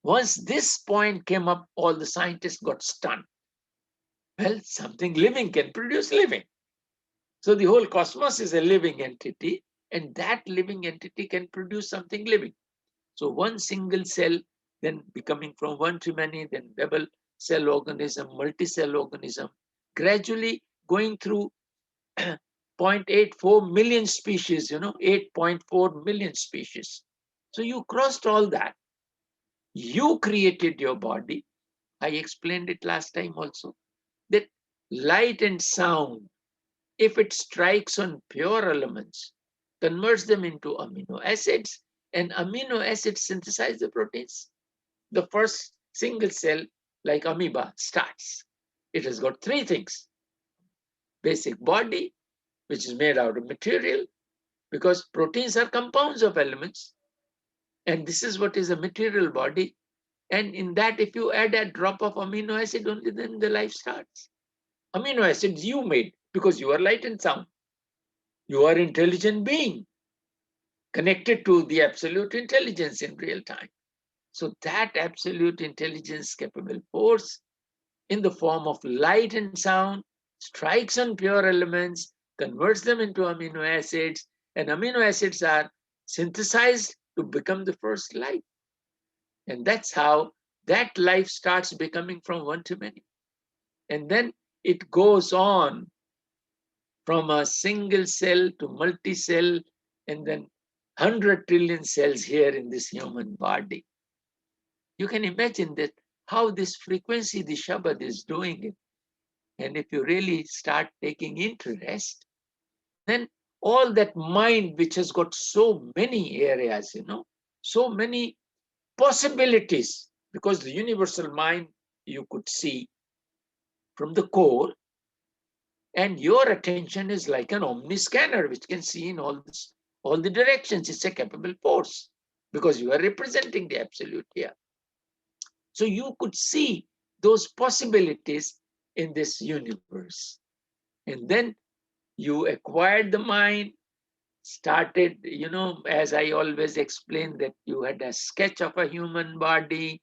Once this point came up, all the scientists got stunned. Well, something living can produce living. So the whole cosmos is a living entity, and that living entity can produce something living. So one single cell, then becoming from one to many, then double cell organism, multi-cell organism, gradually going through 0.84 million species, 8.4 million species. So you crossed all that. You created your body. I explained it last time also, that light and sound, if it strikes on pure elements, converts them into amino acids, and amino acids synthesize the proteins. The first single cell, like amoeba, starts. It has got three things: basic body, which is made out of material, because proteins are compounds of elements, and this is what is a material body. And in that, if you add a drop of amino acid, only then the life starts. Amino acids you made, because you are light and sound. You are intelligent being, connected to the absolute intelligence in real time. So that absolute intelligence capable force in the form of light and sound strikes on pure elements, converts them into amino acids, and amino acids are synthesized to become the first life. And that's how that life starts becoming from one to many. And then it goes on from a single cell to multi-cell, and then 100 trillion cells here in this human body. You can imagine that how this frequency, the Shabad, is doing it. And if you really start taking interest, then all that mind, which has got so many areas, so many possibilities, because the universal mind you could see from the core, and your attention is like an omniscanner, which can see in all the directions. It's a capable force, because you are representing the absolute here. So you could see those possibilities in this universe. And then you acquired the mind, started, as I always explain, that you had a sketch of a human body,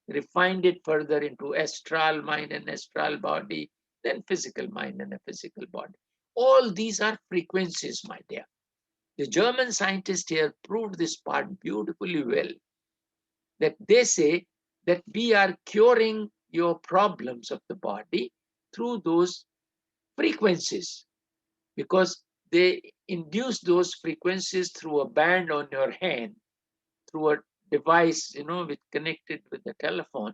refined it further into astral mind and astral body, then physical mind and a physical body. All these are frequencies, my dear. The German scientists here proved this part beautifully well, that they say that we are curing your problems of the body through those frequencies, because they induce those frequencies through a band on your hand, through a device, with connected with the telephone.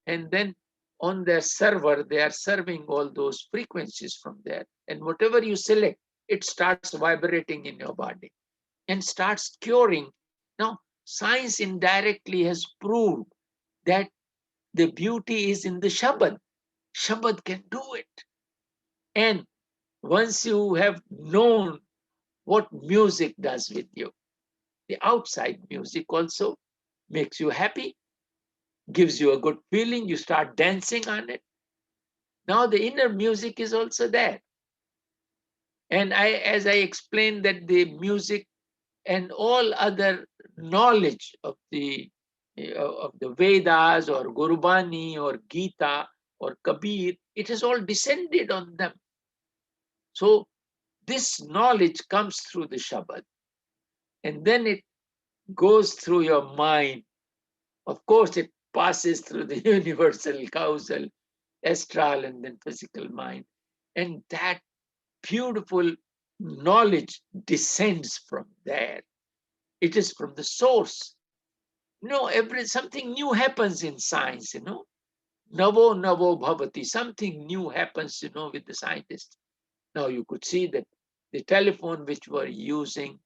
And then on their server, they are serving all those frequencies from there. And whatever you select, it starts vibrating in your body and starts curing. Now, science indirectly has proved that the beauty is in the Shabad. Shabad can do it. And once you have known what music does with you, the outside music also makes you happy, gives you a good feeling, you start dancing on it. Now the inner music is also there. And as I explained, that the music and all other knowledge of the Vedas or Gurbani or Gita or Kabir, it has all descended on them. So this knowledge comes through the Shabad, and then it goes through your mind. Of course, it passes through the universal, causal, astral, and then physical mind. And that beautiful knowledge descends from there. It is from the source. Something new happens in science, Navo navo bhavati. Something new happens, with the scientists. Now you could see that the telephone which we're using,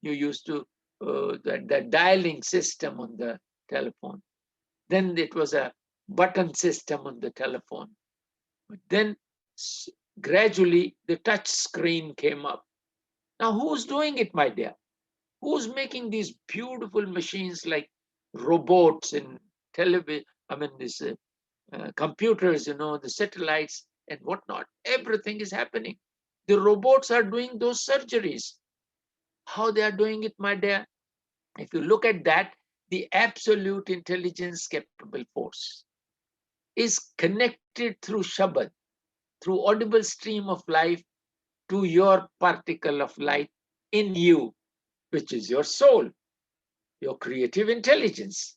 you used to, the dialing system on the telephone. Then it was a button system on the telephone. But then gradually the touch screen came up. Now, who's doing it, my dear? Who's making these beautiful machines like robots and television? I mean, these computers, the satellites and whatnot. Everything is happening. The robots are doing those surgeries. How they are doing it, my dear? If you look at that, the absolute intelligence capable force is connected through Shabad, through audible stream of life to your particle of light in you, which is your soul, your creative intelligence.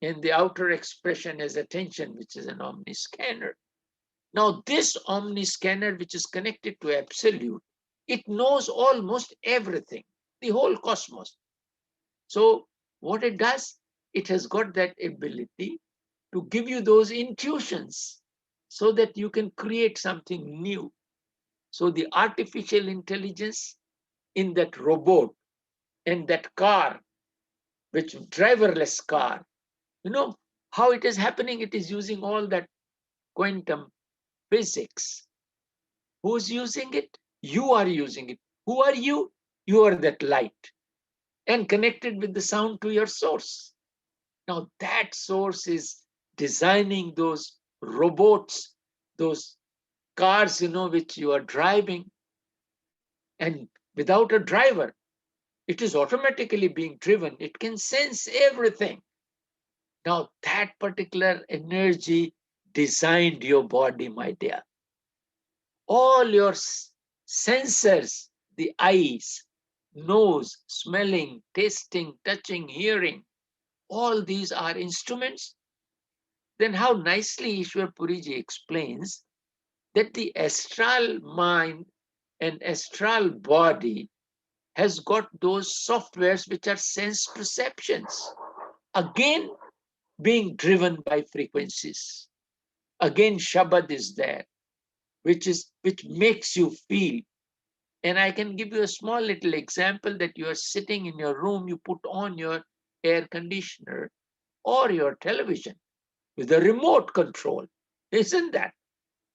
And the outer expression is attention, which is an omniscanner. Now, this omniscanner, which is connected to absolute, it knows almost everything, the whole cosmos. So what it does, it has got that ability to give you those intuitions so that you can create something new. So the artificial intelligence in that robot and that car, which driverless car, how it is happening? It is using all that quantum physics. Who's using it? You are using it. Who are you? You are that light and connected with the sound to your source. Now that source is designing those robots, those cars, which you are driving. And without a driver, it is automatically being driven. It can sense everything. Now that particular energy designed your body, my dear. All your sensors, the eyes, nose, smelling, tasting, touching, hearing, all these are instruments. Then how nicely Ishwar Puriji explains that the astral mind and astral body has got those softwares which are sense perceptions, again being driven by frequencies. Again, Shabad is there, which makes you feel. And I can give you a small little example that you are sitting in your room, you put on your air conditioner or your television with a remote control. Isn't that?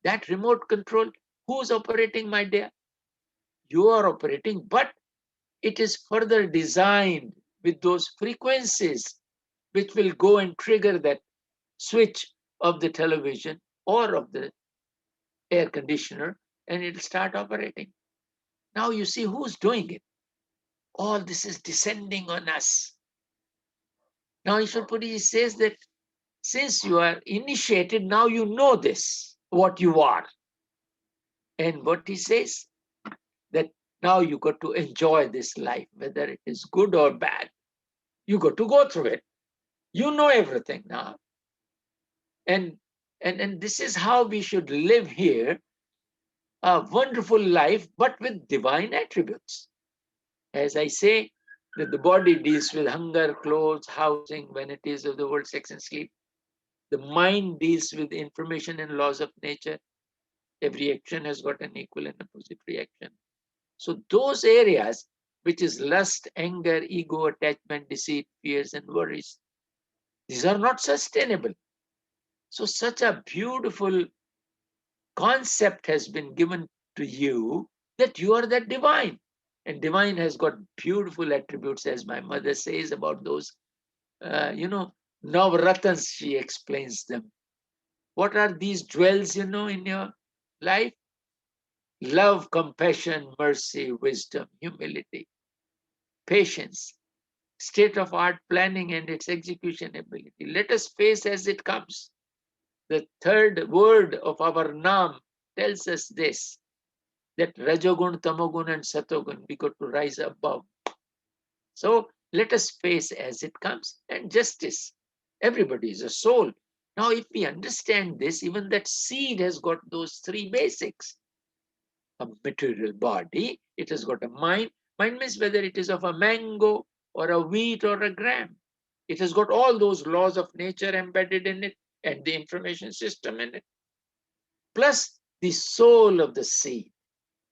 That remote control, who's operating, my dear? You are operating, but it is further designed with those frequencies which will go and trigger that switch of the television or of the air conditioner, and it'll start operating. Now you see who's doing it. All this is descending on us. Now Ishwar Puri says that since you are initiated, now you know this, what you are. And what he says, that now you got to enjoy this life, whether it is good or bad. You got to go through it. You know everything now. And this is how we should live here, a wonderful life, but with divine attributes. As I say, that the body deals with hunger, clothes, housing, vanities of the world, sex and sleep. The mind deals with information and laws of nature. Every action has got an equal and opposite reaction. So those areas, which is lust, anger, ego, attachment, deceit, fears, and worries, these are not sustainable. So such a beautiful concept has been given to you that you are that divine. And divine has got beautiful attributes, as my mother says about those, Navratans, she explains them. What are these jewels, in your life? Love, compassion, mercy, wisdom, humility, patience, state-of-art planning and its execution ability. Let us face as it comes. The third word of our Naam tells us this, that Rajogun, Tamogun, and Satogun, we got to rise above. So let us face as it comes. And justice. Everybody is a soul. Now, if we understand this, even that seed has got those three basics. A material body, it has got a mind. Mind means whether it is of a mango or a wheat or a gram. It has got all those laws of nature embedded in it and the information system in it. Plus the soul of the seed,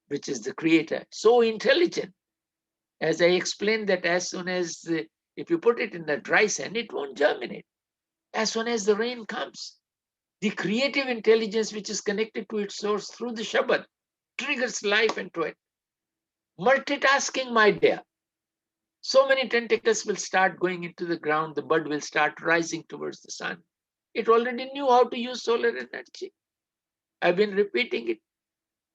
which is the creator, so intelligent. As I explained, that as soon as, if you put it in the dry sand, it won't germinate. As soon as the rain comes, the creative intelligence which is connected to its source through the Shabad triggers life into it. Multitasking, my dear. So many tentacles will start going into the ground. The bud will start rising towards the sun. It already knew how to use solar energy. I've been repeating it.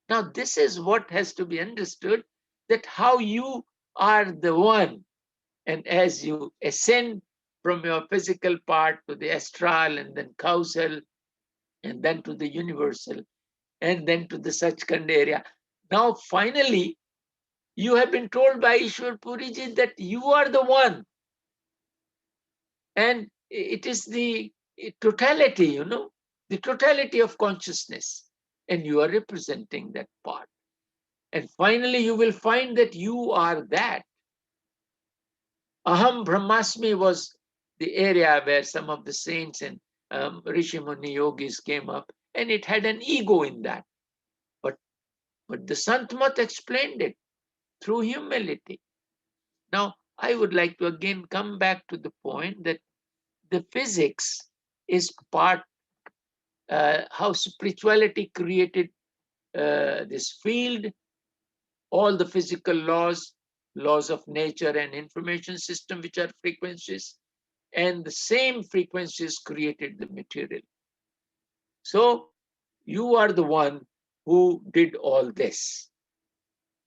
Now, this is what has to be understood, that how you are the one. And as you ascend from your physical part to the astral and then causal and then to the universal and then to the Sachkhand area. Now, finally, you have been told by Ishwar Puriji that you are the one. And it is the totality, you know, the totality of consciousness. And you are representing that part. And finally, you will find that you are that. Aham Brahmasmi was the area where some of the saints and Rishi Muni yogis came up, and it had an ego in that. But the Sant Mat explained it through humility. Now, I would like to again come back to the point that the physics is part, how spirituality created this field, all the physical laws, laws of nature and information system, which are frequencies, and the same frequencies created the material. So you are the one who did all this.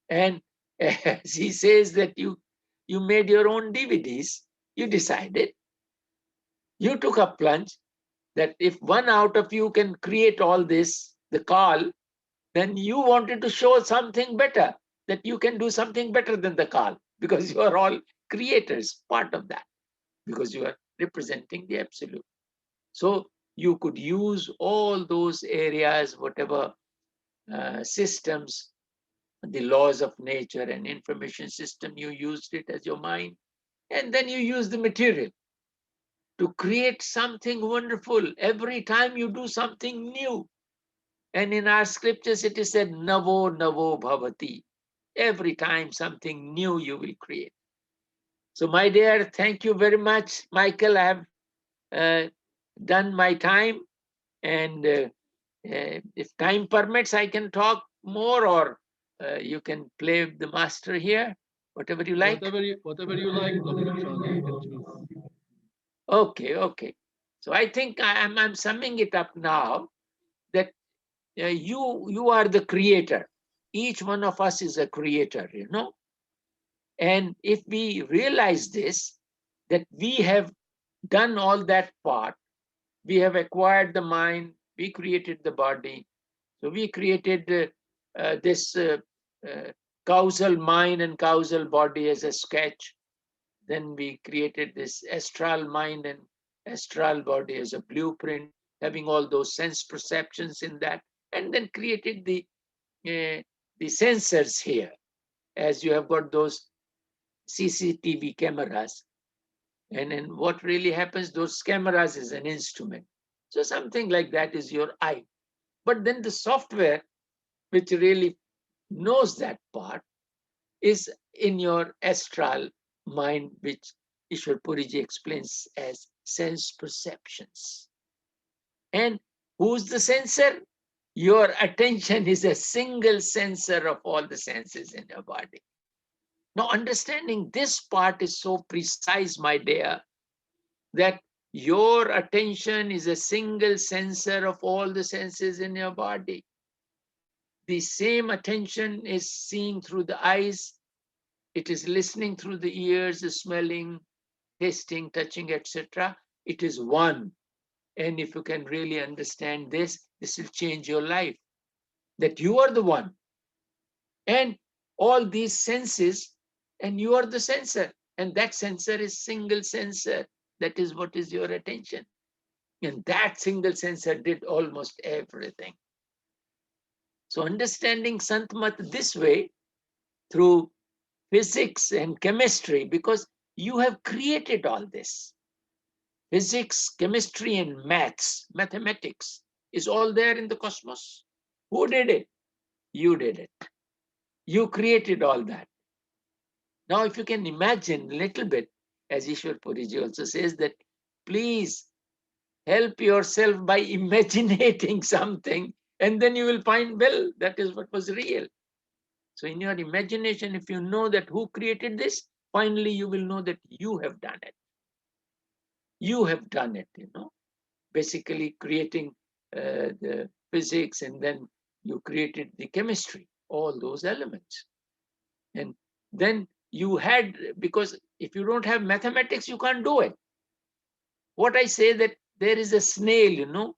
And as he says that you made your own DVDs, you decided, you took a plunge that if one out of you can create all this, the call, then you wanted to show something better, that you can do something better than the call, because you are all creators, part of that, because you are representing the absolute. So you could use all those areas, whatever systems, the laws of nature and information system, you used it as your mind, and then you use the material to create something wonderful. Every time you do something new. And in our scriptures, it is said, Navo Navo Bhavati. Every time something new you will create. So, my dear, thank you very much, Michael. I have done my time. And if time permits, I can talk more, or you can play the master here, whatever you like. Whatever you like, Dr. Chani, you can choose. Okay. So I think I'm summing it up now, that you are the creator. Each one of us is a creator, you know. And if we realize this, that we have done all that part, we have acquired the mind, we created the body. So we created this causal mind and causal body as a sketch. Then we created this astral mind and astral body as a blueprint, having all those sense perceptions in that, and then created the sensors here, as you have got those CCTV cameras. And then what really happens, those cameras is an instrument. So something like that is your eye. But then the software, which really knows that part, is in your astral mind, which Ishwar Puriji explains as sense perceptions. And who's the sensor? Your attention is a single sensor of all the senses in your body. Now, understanding this part is so precise, my dear, that your attention is a single sensor of all the senses in your body. The same attention is seeing through the eyes. It is listening through the ears, smelling, tasting, touching, etc. It is one. And if you can really understand this, this will change your life. That you are the one. And all these senses, and you are the sensor. And that sensor is single sensor. That is what is your attention. And that single sensor did almost everything. So understanding Sant Mat this way, through physics and chemistry, because you have created all this. Physics, chemistry, and maths, mathematics is all there in the cosmos. Who did it? You did it. You created all that. Now, if you can imagine a little bit, as Ishwar Puriji also says, that please help yourself by imaginating something And then you will find, well, that is what was real. So in your imagination, if you know that who created this, finally you will know that you have done it. You have done it, basically creating the physics, and then you created the chemistry, all those elements. And then you had, because if you don't have mathematics, you can't do it. What I say, that there is a snail,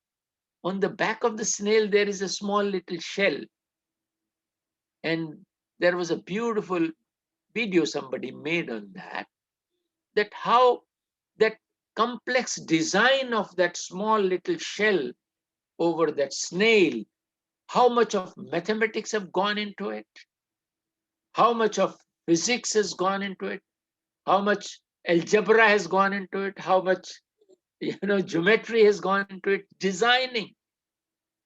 on the back of the snail, there is a small little shell. And there was a beautiful video somebody made on that how that complex design of that small little shell over that snail, how much of mathematics have gone into it, how much of physics has gone into it, how much algebra has gone into it, how much geometry has gone into it, designing.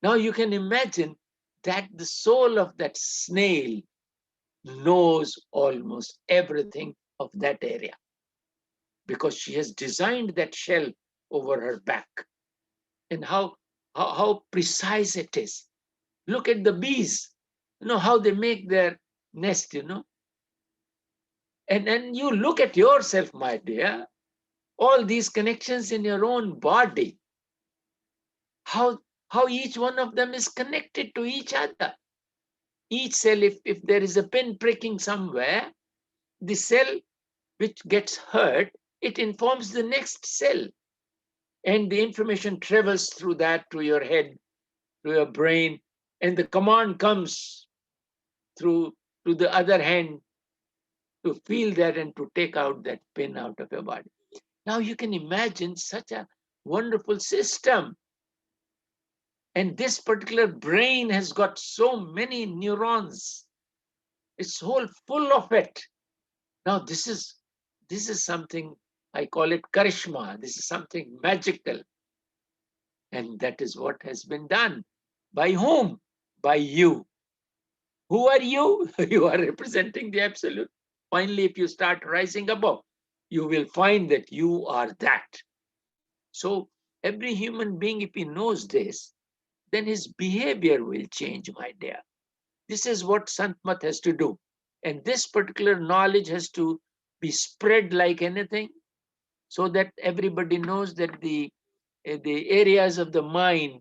Now you can imagine that the soul of that snail knows almost everything of that area, because she has designed that shell over her back. And how precise it is. Look at the bees, how they make their nest, And then you look at yourself, my dear, all these connections in your own body, how each one of them is connected to each other. Each cell, if there is a pin pricking somewhere, the cell which gets hurt, it informs the next cell. And the information travels through that to your head, to your brain, and the command comes through to the other hand to feel that and to take out that pin out of your body. Now you can imagine such a wonderful system. And this particular brain has got so many neurons. It's all full of it. Now this is something, I call it charisma. This is something magical. And that is what has been done. By whom? By you. Who are you? You are representing the absolute. Finally, if you start rising above, you will find that you are that. So every human being, if he knows this, then his behavior will change, my dear. This is what Sant Mat has to do. And this particular knowledge has to be spread like anything, so that everybody knows that the areas of the mind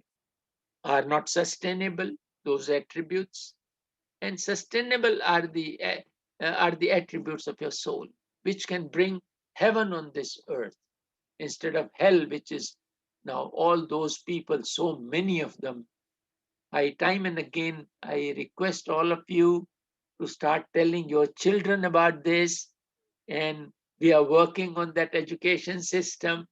are not sustainable, those attributes, and sustainable are the attributes of your soul, which can bring heaven on this earth instead of hell, which is now all those people, so many of them. Time and again, I request all of you to start telling your children about this. And we are working on that education system.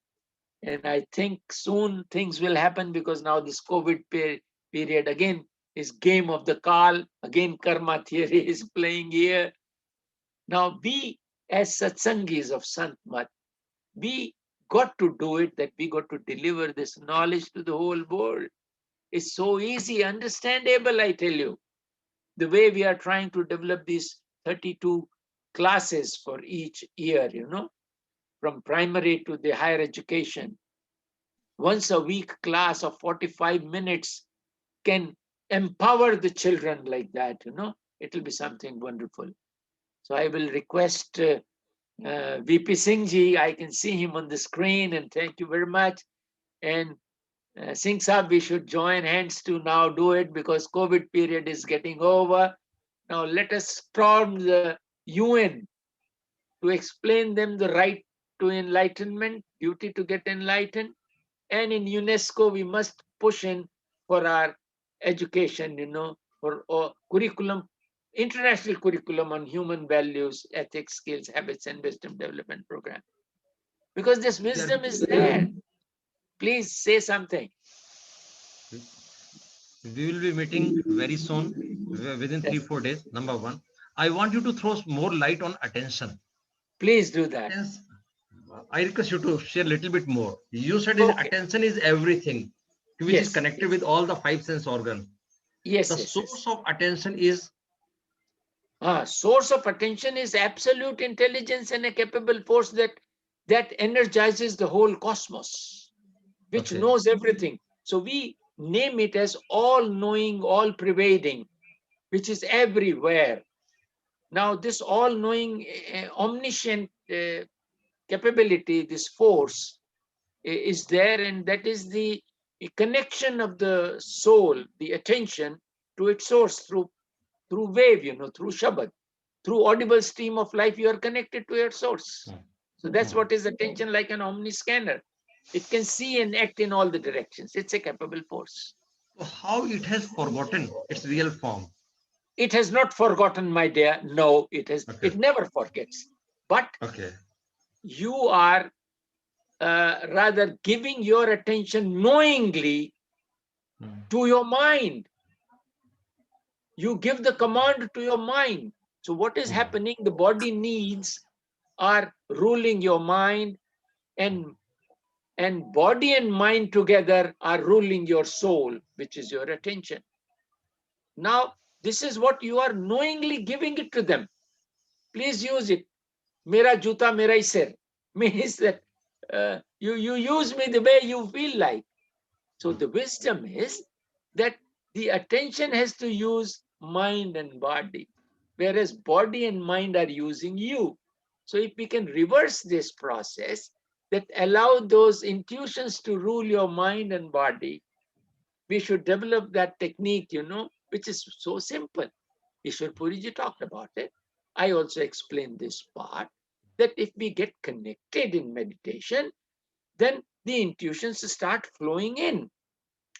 And I think soon things will happen, because now this COVID period again is game of the Kal. Again, karma theory is playing here. Now we, as satsangis of Sant Mat, we got to do it, that we got to deliver this knowledge to the whole world. It's so easy, understandable, I tell you. The way we are trying to develop these 32 classes for each year, from primary to the higher education. Once a week class of 45 minutes can empower the children like that, it will be something wonderful. So I will request VP Singh ji, I can see him on the screen, and thank you very much. And Singh Saab, we should join hands to now do it, because COVID period is getting over. Now let us storm the UN to explain them the right to enlightenment, duty to get enlightened. And in UNESCO, we must push in for our education, for curriculum, international curriculum on human values, ethics, skills, habits, and wisdom development program. Because this wisdom is there. Please say something. We will be meeting very soon, within 3-4 days. Number one, I want you to throw more light on attention. Please do that. I request you to share a little bit more. You said attention is everything, which is connected with all the 5 sense organs. Yes. The source of attention is? Source of attention is absolute intelligence and a capable force that energizes the whole cosmos, which knows everything. So we name it as all-knowing, all-pervading, which is everywhere. Now, this all-knowing, omniscient capability, this force is there, and that is the connection of the soul, the attention to its source through wave, through Shabad, through audible stream of life. You are connected to your source. So that's what is attention, like an omniscanner. It can see and act in all the directions. It's a capable force. So how it has forgotten its real form? It has not forgotten, my dear. No, it has. Okay. It never forgets. But Okay. you are rather giving your attention knowingly to your mind. You give the command to your mind. So what is happening? The body needs are ruling your mind, and body and mind together are ruling your soul, which is your attention. Now, this is what you are knowingly giving it to them. Please use it. Mera juta, mera sir, means that you use me the way you feel like. So the wisdom is that the attention has to use mind and body, whereas body and mind are using you. So if we can reverse this process, that allow those intuitions to rule your mind and body, we should develop that technique, which is so simple. Ishwar Puriji talked about it. I also explained this part, that if we get connected in meditation, then the intuitions start flowing in.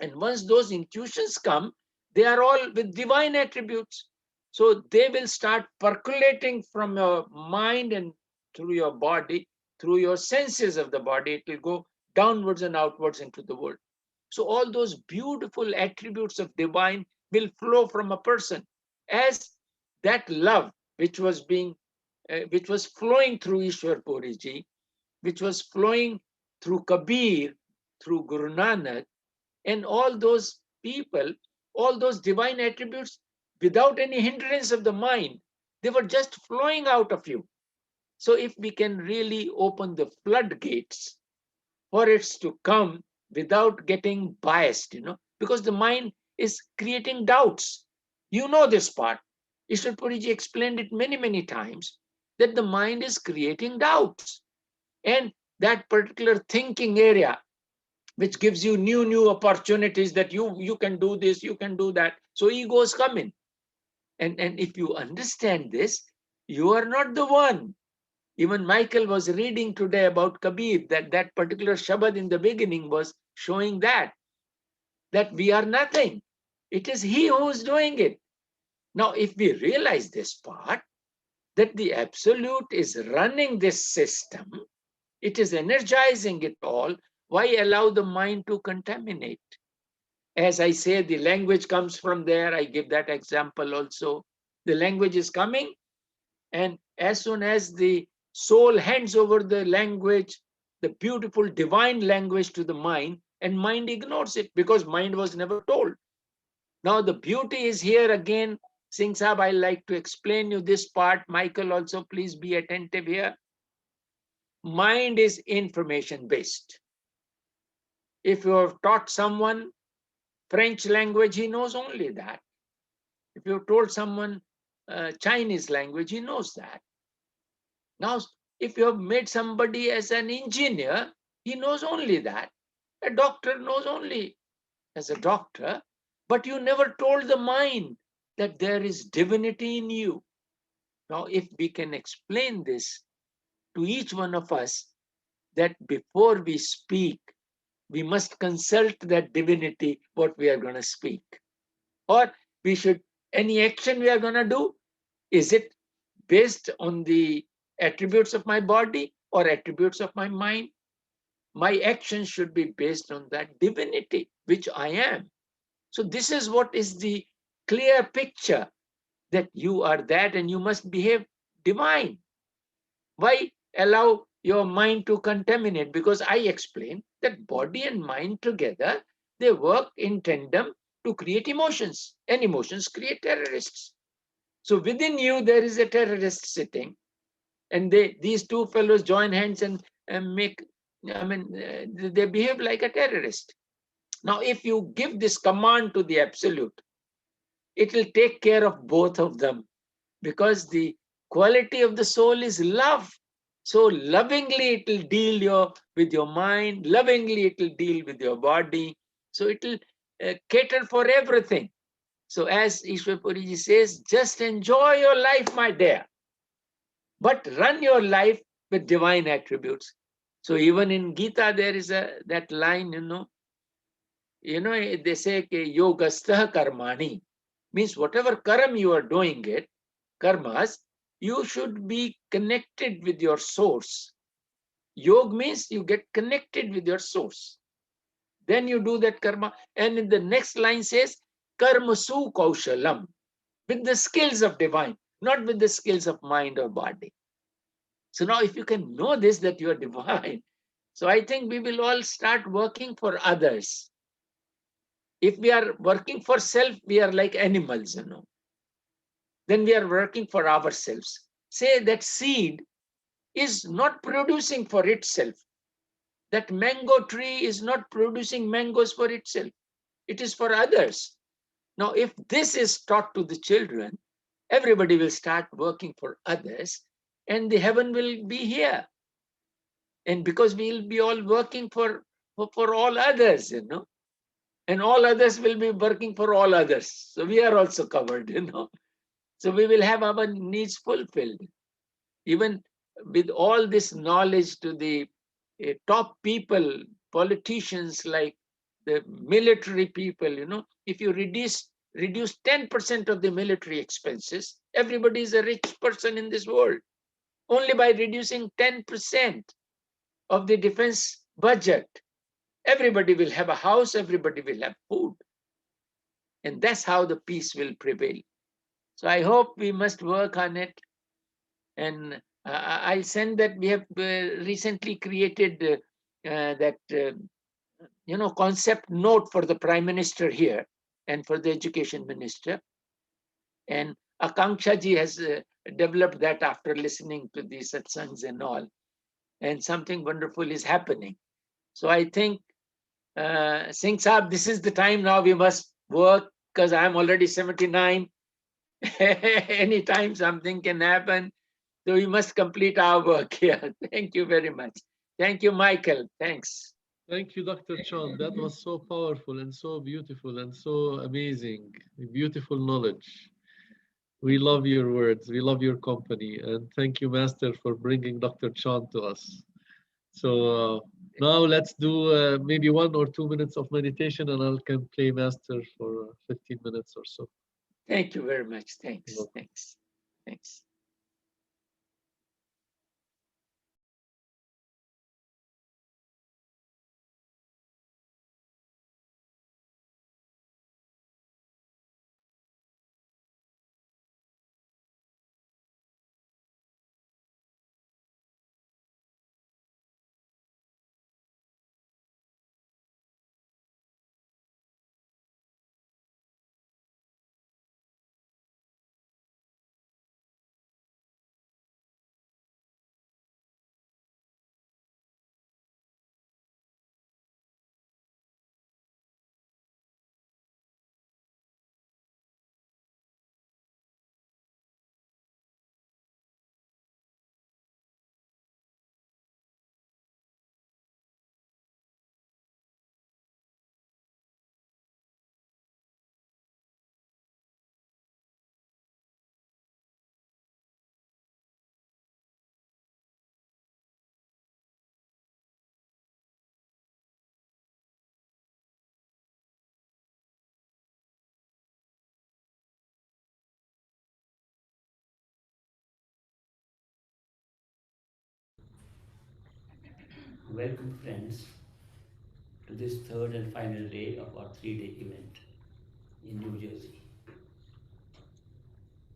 And once those intuitions come, they are all with divine attributes. So they will start percolating from your mind and through your body, through your senses of the body. It will go downwards and outwards into the world. So all those beautiful attributes of divine will flow from a person, as that love which was flowing through Ishwar Puriji, which was flowing through Kabir, through Guru Nanak, and all those people, all those divine attributes, without any hindrance of the mind, they were just flowing out of you. So if we can really open the floodgates for it to come without getting biased, because the mind is creating doubts. You know this part. Ishwar Puriji explained it many, many times, that the mind is creating doubts. And that particular thinking area, which gives you new opportunities, that you can do this, you can do that. So egos come in. And if you understand this, you are not the one. Even Michael was reading today about Kabir, that particular Shabad in the beginning was showing that we are nothing. It is he who is doing it. Now, if we realize this part, that the Absolute is running this system, it is energizing it all, why allow the mind to contaminate? As I say, the language comes from there. I give that example also. The language is coming, and as soon as the soul hands over the language, the beautiful divine language, to the mind, and mind ignores it because mind was never told. Now the beauty is here again. Singh Sahib, I like to explain you this part. Michael also, please be attentive here. Mind is information based. If you have taught someone French language, he knows only that. If you have told someone Chinese language, he knows that. Now, if you have made somebody as an engineer, he knows only that. A doctor knows only as a doctor, but you never told the mind that there is divinity in you. Now, if we can explain this to each one of us, that before we speak, we must consult that divinity, what we are going to speak. Or we should, any action we are going to do, is it based on the attributes of my body or attributes of my mind? My action should be based on that divinity, which I am. So this is what is the clear picture, that you are that and you must behave divine. Why allow your mind to contaminate? Because I explained that body and mind together, they work in tandem to create emotions, and emotions create terrorists. So within you, there is a terrorist sitting, and these two fellows join hands and make, they behave like a terrorist. Now, if you give this command to the Absolute, it will take care of both of them, because the quality of the soul is love. So lovingly it will deal with your mind, lovingly it will deal with your body. So it will cater for everything. So as Ishwar Puriji says, just enjoy your life, my dear, but run your life with divine attributes. So even in Gita, there is that line, they say yogastha karmani, means whatever karma you are doing karmas, you should be connected with your source. Yoga means you get connected with your source. Then you do that karma. And in the next line says, karmasu kaushalam, with the skills of divine, not with the skills of mind or body. So now if you can know this, that you are divine, so I think we will all start working for others. If we are working for self, we are like animals, Then we are working for ourselves. Say that seed is not producing for itself. That mango tree is not producing mangoes for itself. It is for others. Now, if this is taught to the children, everybody will start working for others, and the heaven will be here. And because we will be all working for all others, and all others will be working for all others. So we are also covered, So we will have our needs fulfilled. Even with all this knowledge to the top people, politicians, like the military people, if you reduce 10% of the military expenses, everybody is a rich person in this world. Only by reducing 10% of the defense budget, everybody will have a house, everybody will have food. And that's how the peace will prevail. So I hope we must work on it. And I'll send that. We have recently created that concept note for the Prime Minister here and for the Education Minister. And Akanksha ji has developed that after listening to the satsangs and all. And something wonderful is happening. So I think, Singh Saab, this is the time now we must work, because I'm already 79. Anytime something can happen. So we must complete our work here. Thank you very much. Thank you, Michael. Thanks. Thank you, Dr. Chand. That was so powerful and so beautiful and so amazing. Beautiful knowledge. We love your words. We love your company. And thank you, Master, for bringing Dr. Chand to us. So now let's do maybe 1 or 2 minutes of meditation, and I'll can play Master for 15 minutes or so. Thank you very much. Thanks. Thanks. Thanks. Welcome, friends, to this third and final day of our 3-day event in New Jersey.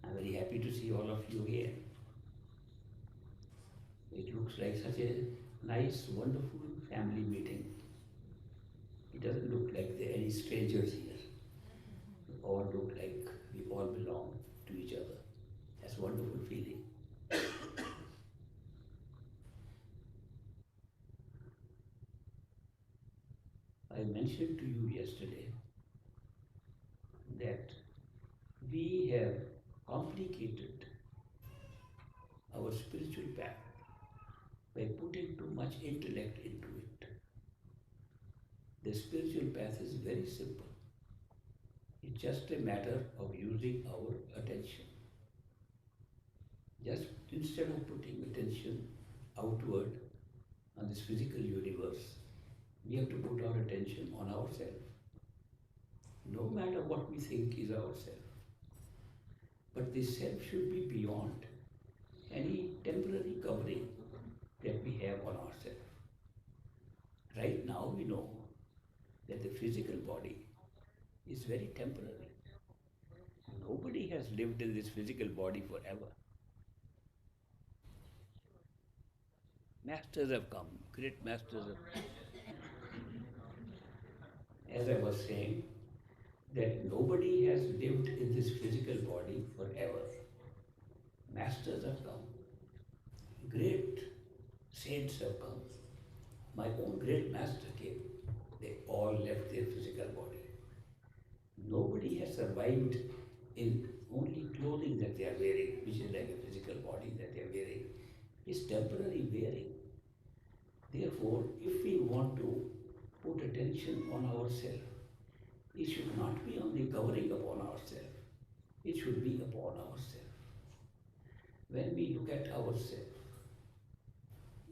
I'm very happy to see all of you here. It looks like such a nice, wonderful family meeting. It doesn't look like there are any strangers here. We all look like we all belong to each other. That's a wonderful feeling. I mentioned to you yesterday that we have complicated our spiritual path by putting too much intellect into it. The spiritual path is very simple. It's just a matter of using our attention. Just instead of putting attention outward on this physical universe, we have to put our attention on ourselves. No matter what we think is ourself. But this self should be beyond any temporary covering that we have on ourselves. Right now we know that the physical body is very temporary. Nobody has lived in this physical body forever. Masters have come, great masters have come. As I was saying, that nobody has lived in this physical body forever. Masters have come, great saints have come. My own great master came. They all left their physical body. Nobody has survived in only clothing that they are wearing, which is like a physical body that they are wearing. It's temporary wearing. Therefore, if we want to put attention on ourselves, it should not be on the covering upon ourselves. It should be upon ourselves. When we look at ourselves,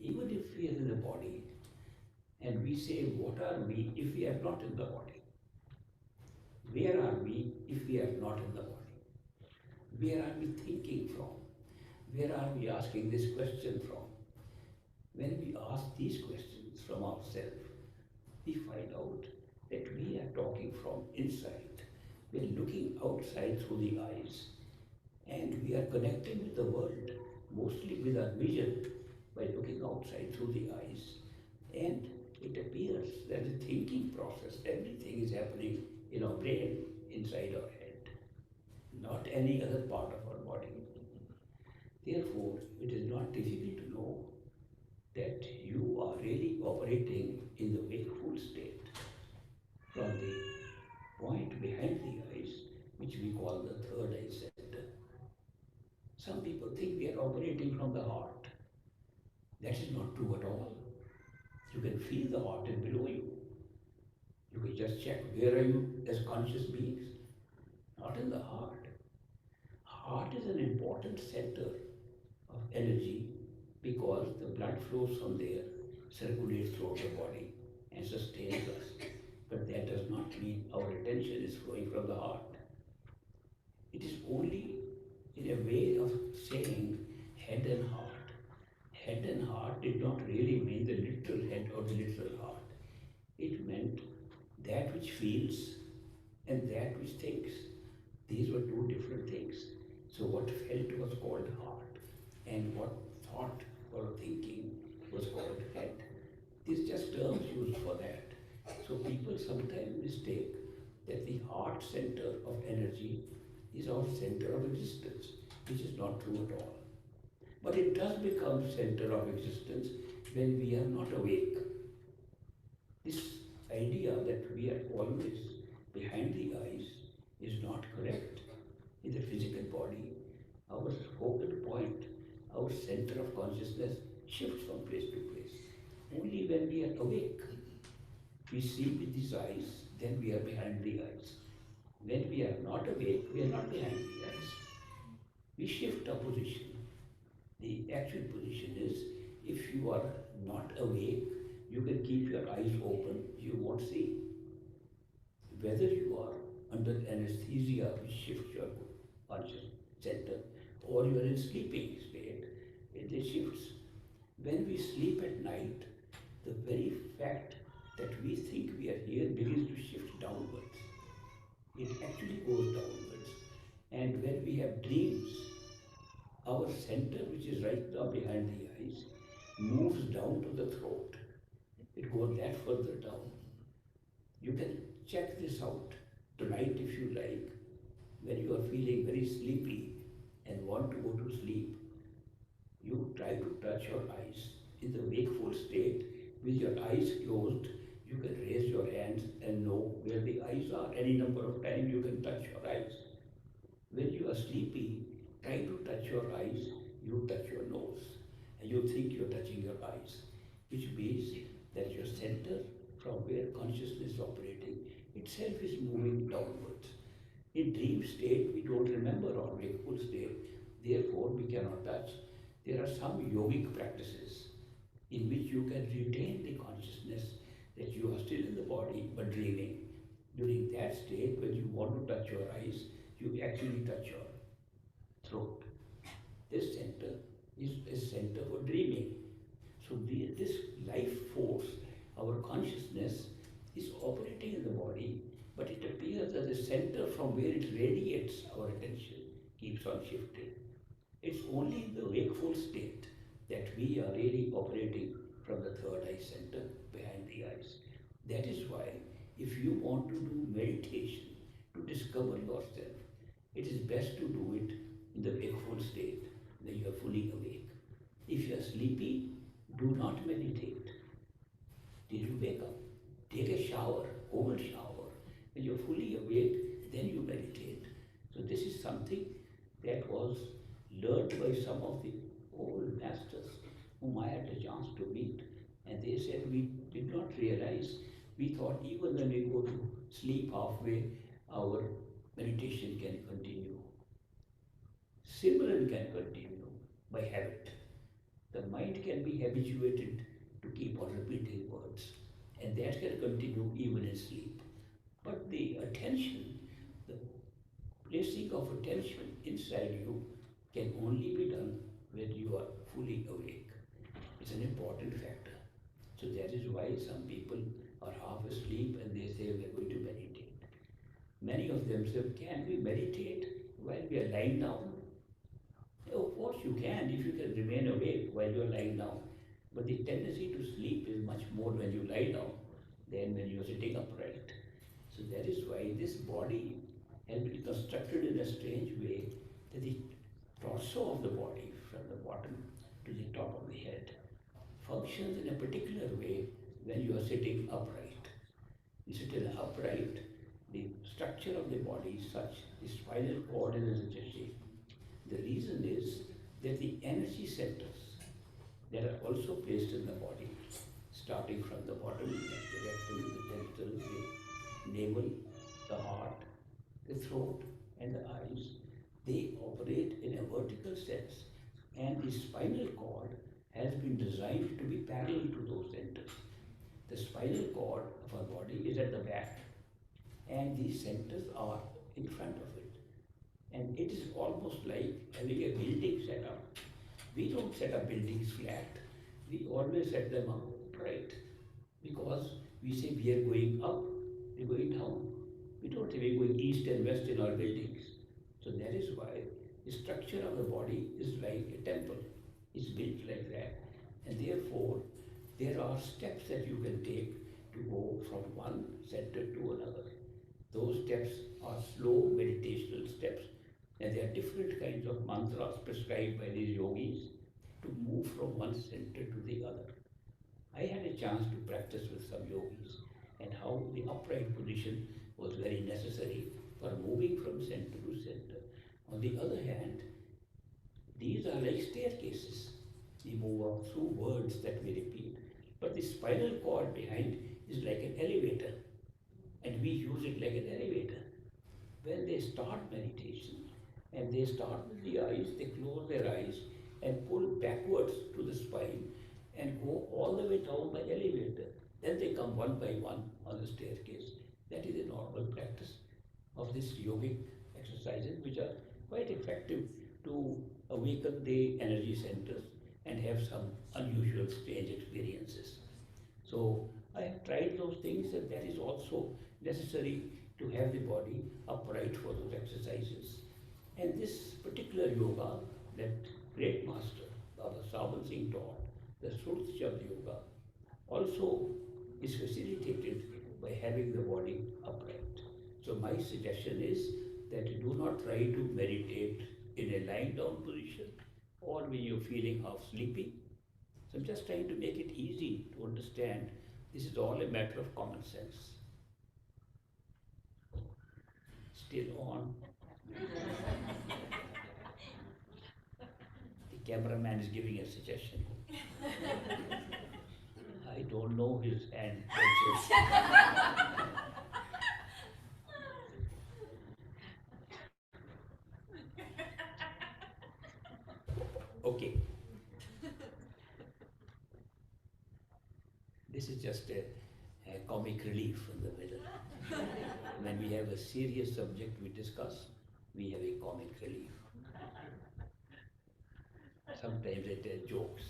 even if we are in the body, and we say, what are we if we are not in the body? Where are we if we are not in the body? Where are we thinking from? Where are we asking this question from? When we ask these questions from ourselves, we find out that we are talking from inside. We're looking outside through the eyes, and we are connecting with the world, mostly with our vision, by looking outside through the eyes. And it appears that the thinking process, everything is happening in our brain, inside our head, not any other part of our body. Therefore, it is not difficult to know that you are really operating in the wakeful state from the point behind the eyes, which we call the third eye center. Some people think we are operating from the heart. That is not true at all. You can feel the heart is below you. You can just check where are you as conscious beings, not in the heart. Heart is an important center of energy because the blood flows from there, circulates throughout the body and sustains us. But that does not mean our attention is flowing from the heart. It is only in a way of saying head and heart. Head and heart did not really mean the literal head or the literal heart. It meant that which feels and that which thinks. These were two different things. So what felt was called heart, and what thought or thinking was called head. These just terms used for that. So people sometimes mistake that the heart center of energy is our center of existence, which is not true at all. But it does become center of existence when we are not awake. This idea that we are always behind the eyes is not correct. In the physical body, our focal point, our center of consciousness shifts from place to place. Only when we are awake, we see with these eyes, then we are behind the eyes. When we are not awake, we are not behind the eyes. We shift our position. The actual position is, if you are not awake, you can keep your eyes open, you won't see. Whether you are under anesthesia, which shifts your conscious center, or you are in sleeping state, it shifts. When we sleep at night, the very fact that we think we are here begins to shift downwards. It actually goes downwards. And when we have dreams, our center, which is right now behind the eyes, moves down to the throat. It goes that further down. You can check this out tonight if you like. When you are feeling very sleepy and want to go to sleep, you try to touch your eyes. In the wakeful state, with your eyes closed, You can raise your hands and know where the eyes are. Any number of times you can touch your eyes. When you are sleepy, try to touch your eyes, you touch your nose, and you think you're touching your eyes, which means that your center from where consciousness is operating itself is moving downwards. In dream state, we don't remember our wakeful state, therefore we cannot touch. There are some yogic practices in which you can retain the consciousness that you are still in the body but dreaming. During that state, when you want to touch your eyes, you actually touch your throat. This center is a center for dreaming. So this life force, our consciousness, is operating in the body, but it appears that the center from where it radiates our attention keeps on shifting. It's only in the wakeful state that we are really operating from the third eye center behind the eyes. That is why if you want to do meditation to discover yourself, it is best to do it in the wakeful state when you are fully awake. If you are sleepy, do not meditate till you wake up. Take a shower, cold shower. When you're fully awake, then you meditate. So this is something that was learned by some of the old masters whom I had a chance to meet. And they said, we did not realize, we thought even when we go to sleep halfway, our meditation can continue. Simran can continue by habit. The mind can be habituated to keep on repeating words, and that can continue even in sleep. But the attention, the placing of attention inside you can only be done when you are fully awake. It's an important factor. So that is why some people are half asleep and they say we are going to meditate. Many of them say, can we meditate while we are lying down? Of course you can, if you can remain awake while you are lying down. But the tendency to sleep is much more when you lie down than when you are sitting upright. So that is why this body has been constructed in a strange way that the torso of the body, from the bottom to the top of the head, functions in a particular way when you are sitting upright. You sit in upright, the structure of the body is such, the spinal cord is in such a shape. The reason is that the energy centers that are also placed in the body, starting from the bottom, the rectum, the genital, the navel, the heart, the throat, and the eyes, they operate in a vertical sense, and the spinal cord has been designed to be parallel to those centers. The spinal cord of our body is at the back, and these centers are in front of it. And it is almost like having a building set up. We don't set up buildings flat. We always set them up upright, because we say we are going up, we are going down. We don't say we are going east and west in our buildings. So that is why the structure of the body is like a temple. It's built like that. And therefore, there are steps that you can take to go from one center to another. Those steps are slow meditational steps, and there are different kinds of mantras prescribed by these yogis to move from one center to the other. I had a chance to practice with some yogis, and how the upright position was very necessary for moving from center to center. On the other hand, these are like staircases. We move up through words that we repeat. But the spinal cord behind is like an elevator, and we use it like an elevator. When they start meditation and they start with the eyes, they close their eyes and pull backwards to the spine and go all the way down by elevator. Then they come one by one on the staircase. That is a normal practice of these yogic exercises, which are quite effective to awaken the energy centers and have some unusual strange experiences. So I have tried those things, and that is also necessary to have the body upright for those exercises. And this particular yoga that great master, Baba Sawan Singh taught, the Srut Shabd Yoga, also is facilitated by having the body upright. So my suggestion is that you do not try to meditate in a lying down position or when you're feeling half sleepy. So I'm just trying to make it easy to understand This is all a matter of common sense. Still on. The cameraman is giving a suggestion. I don't know his hand gestures. Okay. This is just a comic relief in the middle. When we have a serious subject we discuss, we have a comic relief. Sometimes I tell jokes.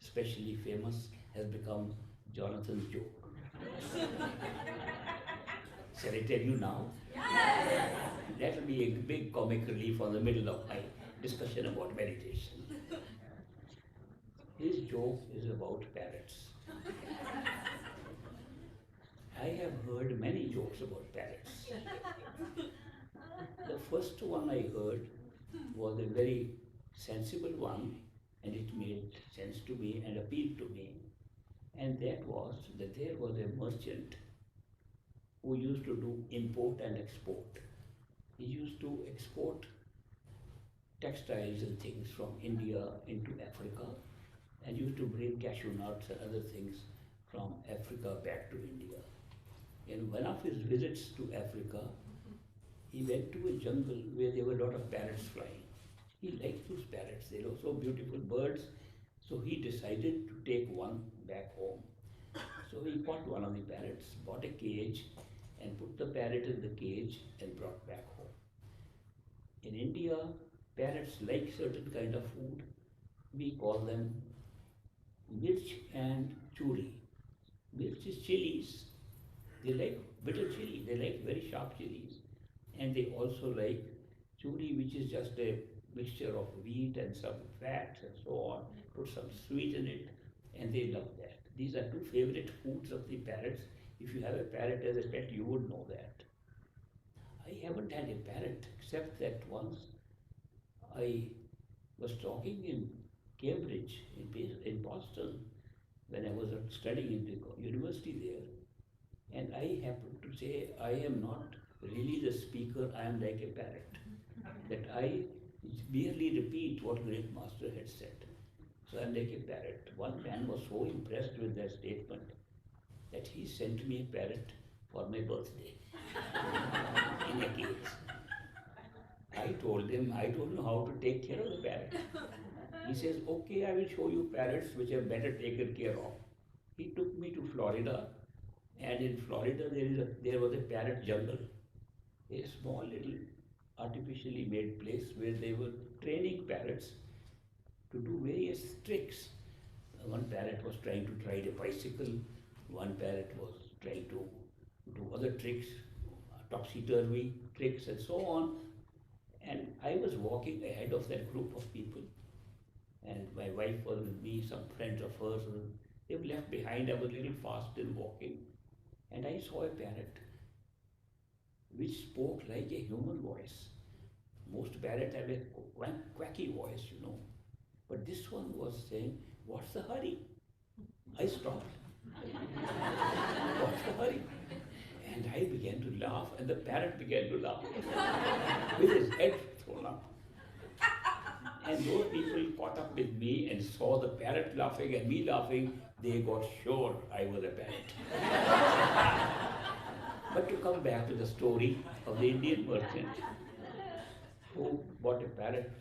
Especially famous has become Jonathan's joke. Shall I tell you now? That will be a big comic relief on the middle of my discussion about meditation. His joke is about parrots. I have heard many jokes about parrots. The first one I heard was a very sensible one, and it made sense to me and appealed to me. And that was that there was a merchant who used to do import and export. He used to export textiles and things from India into Africa, and used to bring cashew nuts and other things from Africa back to India. In one of his visits to Africa, he went to a jungle where there were a lot of parrots flying. He liked those parrots, they were so beautiful birds, so he decided to take one back home. So he bought one of the parrots, bought a cage, and put the parrot in the cage and brought back home. In India, parrots like certain kind of food. We call them mirch and churi. Mirch is chilies. They like bitter chili, they like very sharp chilies. And they also like churi, which is just a mixture of wheat and some fats and so on. Put some sweet in it, and they love that. These are two favorite foods of the parrots. If you have a parrot as a pet, you would know that. I haven't had a parrot, except that once I was talking in Cambridge, in Boston, when I was studying in the university there, and I happened to say, I am not really the speaker, I am like a parrot. That I merely repeat what great master had said. So I am like a parrot. One man was so impressed with that statement that he sent me a parrot for my birthday in a cage. I told him I don't know how to take care of the parrot. He says, okay, I will show you parrots which are better taken care of. He took me to Florida, and in Florida there was a parrot jungle, a small little artificially made place where they were training parrots to do various tricks. One parrot was trying to ride a bicycle, one parrot was trying to do other tricks, topsy-turvy tricks and so on. And I was walking ahead of that group of people, and my wife was with me, some friends of hers, they were left behind. I was a little fast in walking, and I saw a parrot which spoke like a human voice. Most parrots have a quacky voice, you know. But this one was saying, what's the hurry? I stopped. What's the hurry? And I began to laugh, and the parrot began to laugh with his head thrown up. And those people caught up with me and saw the parrot laughing and me laughing. They got sure I was a parrot. But to come back to the story of the Indian merchant who bought a parrot,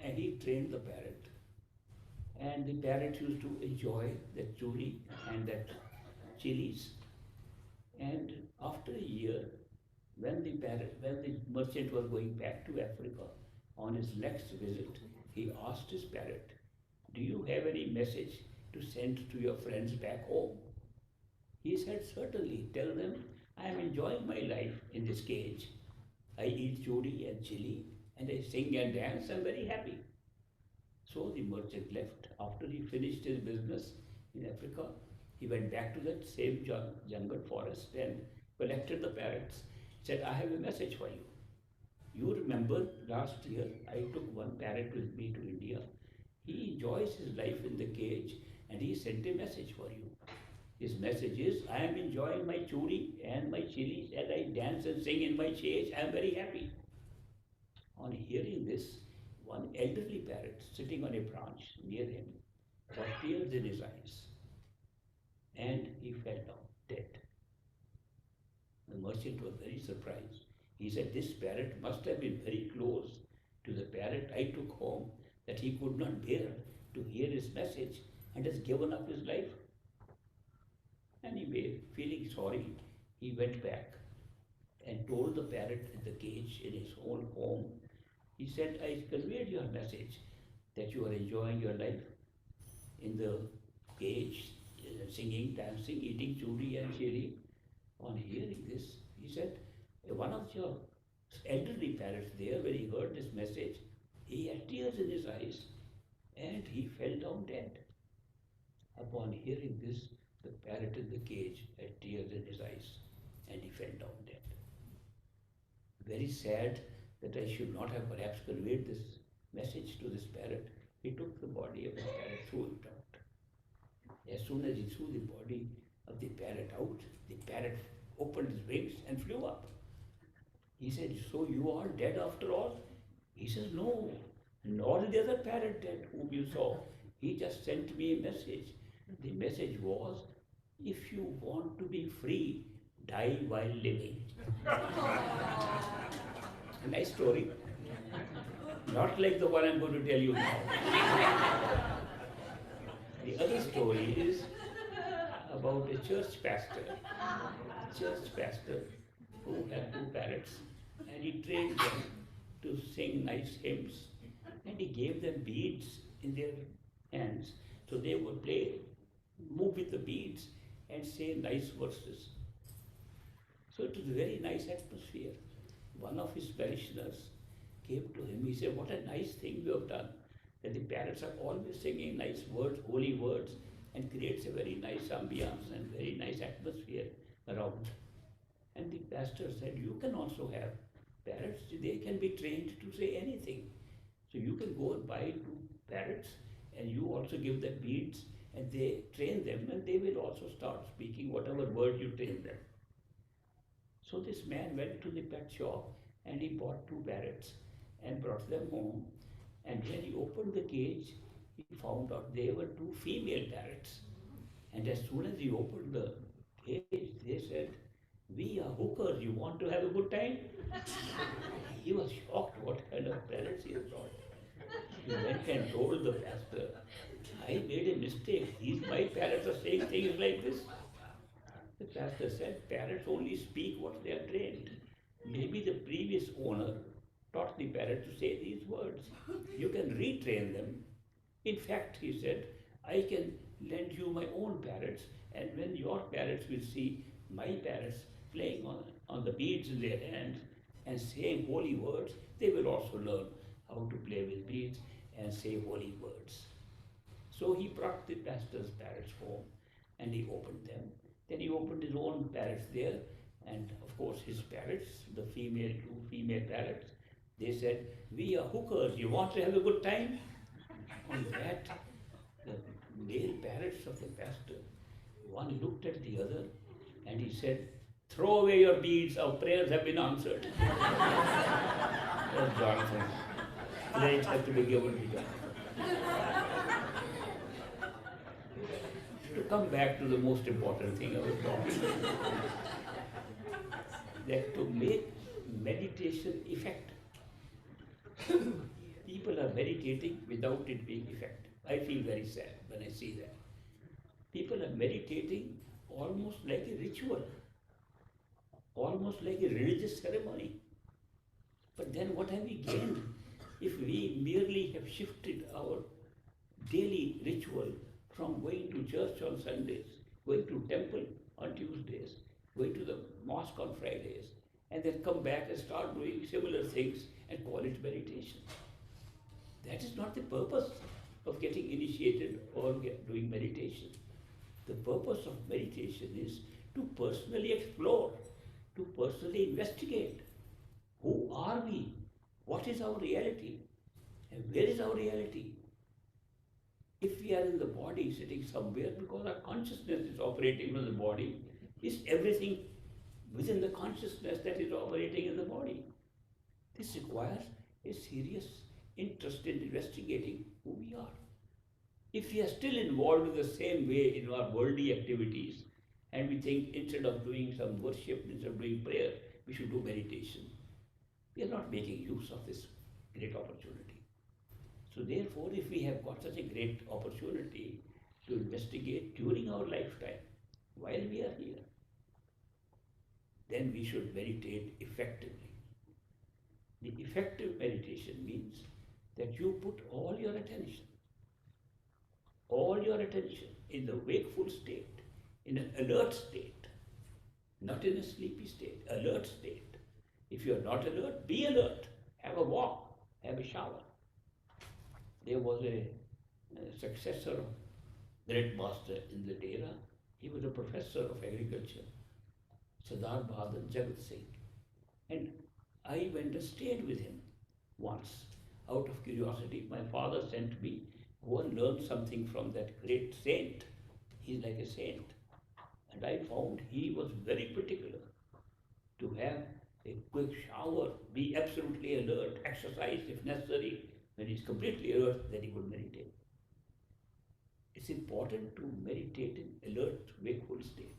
and he trained the parrot. And the parrot used to enjoy that churi and that chilies. And after a year, when the merchant was going back to Africa on his next visit, he asked his parrot, do you have any message to send to your friends back home? He said, certainly, tell them I am enjoying my life in this cage. I eat churi and chili, and I sing and dance, I'm very happy. So the merchant left. After he finished his business in Africa, he went back to that same jungle forest and collected the parrots. Said, I have a message for you. You remember last year I took one parrot with me to India. He enjoys his life in the cage, and he sent a message for you. His message is, I am enjoying my churi and my chilies as I dance and sing in my cage. I am very happy. On hearing this, one elderly parrot sitting on a branch near him got tears in his eyes and he fell down dead. The merchant was very surprised. He said, this parrot must have been very close to the parrot I took home, that he could not bear to hear his message and has given up his life. Anyway, feeling sorry, he went back and told the parrot in the cage in his own home. He said, I conveyed your message that you are enjoying your life in the cage, singing, dancing, eating churi and chili. On hearing this, he said, one of your elderly parrots there, when he heard this message, he had tears in his eyes and he fell down dead. Upon hearing this, the parrot in the cage had tears in his eyes and he fell down dead. Very sad that I should not have perhaps conveyed this message to this parrot. He took the body of the parrot, threw it out. As soon as he threw the body of the parrot out, the parrot opened his wings and flew up. He said, so you are dead after all? He says, no, nor is the other parrot dead whom you saw. He just sent me a message. The message was, if you want to be free, die while living. A nice story. Not like the one I'm going to tell you now. The other story is about a church pastor who had two parrots, and he trained them to sing nice hymns, and he gave them beads in their hands so they would move with the beads and say nice verses. So it was a very nice atmosphere. One of his parishioners came to him. He said, what a nice thing you have done, that the parrots are always singing nice words, holy words, and creates a very nice ambience and very nice atmosphere around. And the pastor said, you can also have parrots. They can be trained to say anything. So you can go and buy two parrots and you also give them beads and they train them and they will also start speaking whatever word you train them. So this man went to the pet shop and he bought two parrots and brought them home. And when he opened the cage, he found out they were two female parrots. And as soon as he opened the cage, they said, we are hookers, you want to have a good time? He was shocked what kind of parrots he had brought. He went and told the pastor, I made a mistake. These my parrots are saying things like this. The pastor said, parrots only speak what they are trained. Maybe the previous owner taught the parrot to say these words. You can retrain them. In fact, he said, I can lend you my own parrots, and when your parrots will see my parrots playing on the beads in their hands and saying holy words, they will also learn how to play with beads and say holy words. So he brought the pastor's parrots home and he opened them. Then he opened his own parrots there, and of course his parrots, the two female parrots, they said, we are hookers, you want to have a good time? On that, the male parrots of the pastor, one looked at the other and he said, throw away your beads, our prayers have been answered. That's Jonathan. Credit has to be given to Jonathan. To come back to the most important thing I was talking about, that to make meditation effective, people are meditating without it being effective. I feel very sad when I see that. People are meditating almost like a ritual, almost like a religious ceremony. But then what have we gained if we merely have shifted our daily ritual from going to church on Sundays, going to temple on Tuesdays, going to the mosque on Fridays, and then come back and start doing similar things and call it meditation? That is not the purpose of getting initiated or doing meditation. The purpose of meditation is to personally explore, to personally investigate. Who are we? What is our reality? And where is our reality? If we are in the body sitting somewhere, because our consciousness is operating from the body, is everything within the consciousness that is operating in the body. This requires a serious interest in investigating who we are. If we are still involved in the same way in our worldly activities, and we think instead of doing some worship, instead of doing prayer, we should do meditation, we are not making use of this great opportunity. So therefore, if we have got such a great opportunity to investigate during our lifetime, while we are here, then we should meditate effectively. The effective meditation means that you put all your attention in the wakeful state, in an alert state, not in a sleepy state, alert state. If you are not alert, be alert. Have a walk, have a shower. There was a successor of great master in the Dera. He was a professor of agriculture, Sardar Bahadur Jagat Singh. And I went and stayed with him once, out of curiosity. My father sent me, go and learn something from that great saint. He's like a saint. And I found he was very particular to have a quick shower, be absolutely alert, exercise if necessary. When he's completely alert, then he could meditate. It's important to meditate in alert, wakeful state.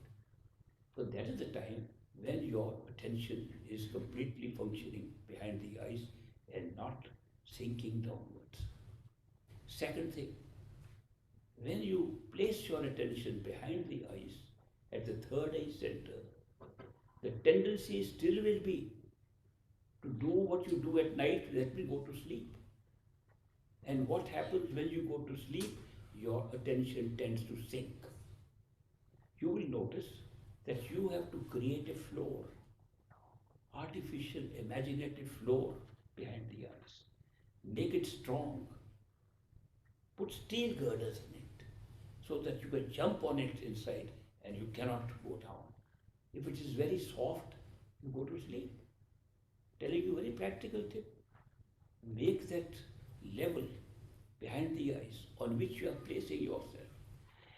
So that is the time when your attention is completely functioning behind the eyes and not sinking downwards. Second thing, when you place your attention behind the eyes at the third eye center, the tendency still will be to do what you do at night, let me go to sleep. And what happens when you go to sleep? Your attention tends to sink. You will notice that you have to create a floor, artificial, imaginative floor behind the eyes. Make it strong. Put steel girders in it so that you can jump on it inside and you cannot go down. If it is very soft, you go to sleep. Telling you a very practical tip. Make that level behind the eyes on which you are placing yourself,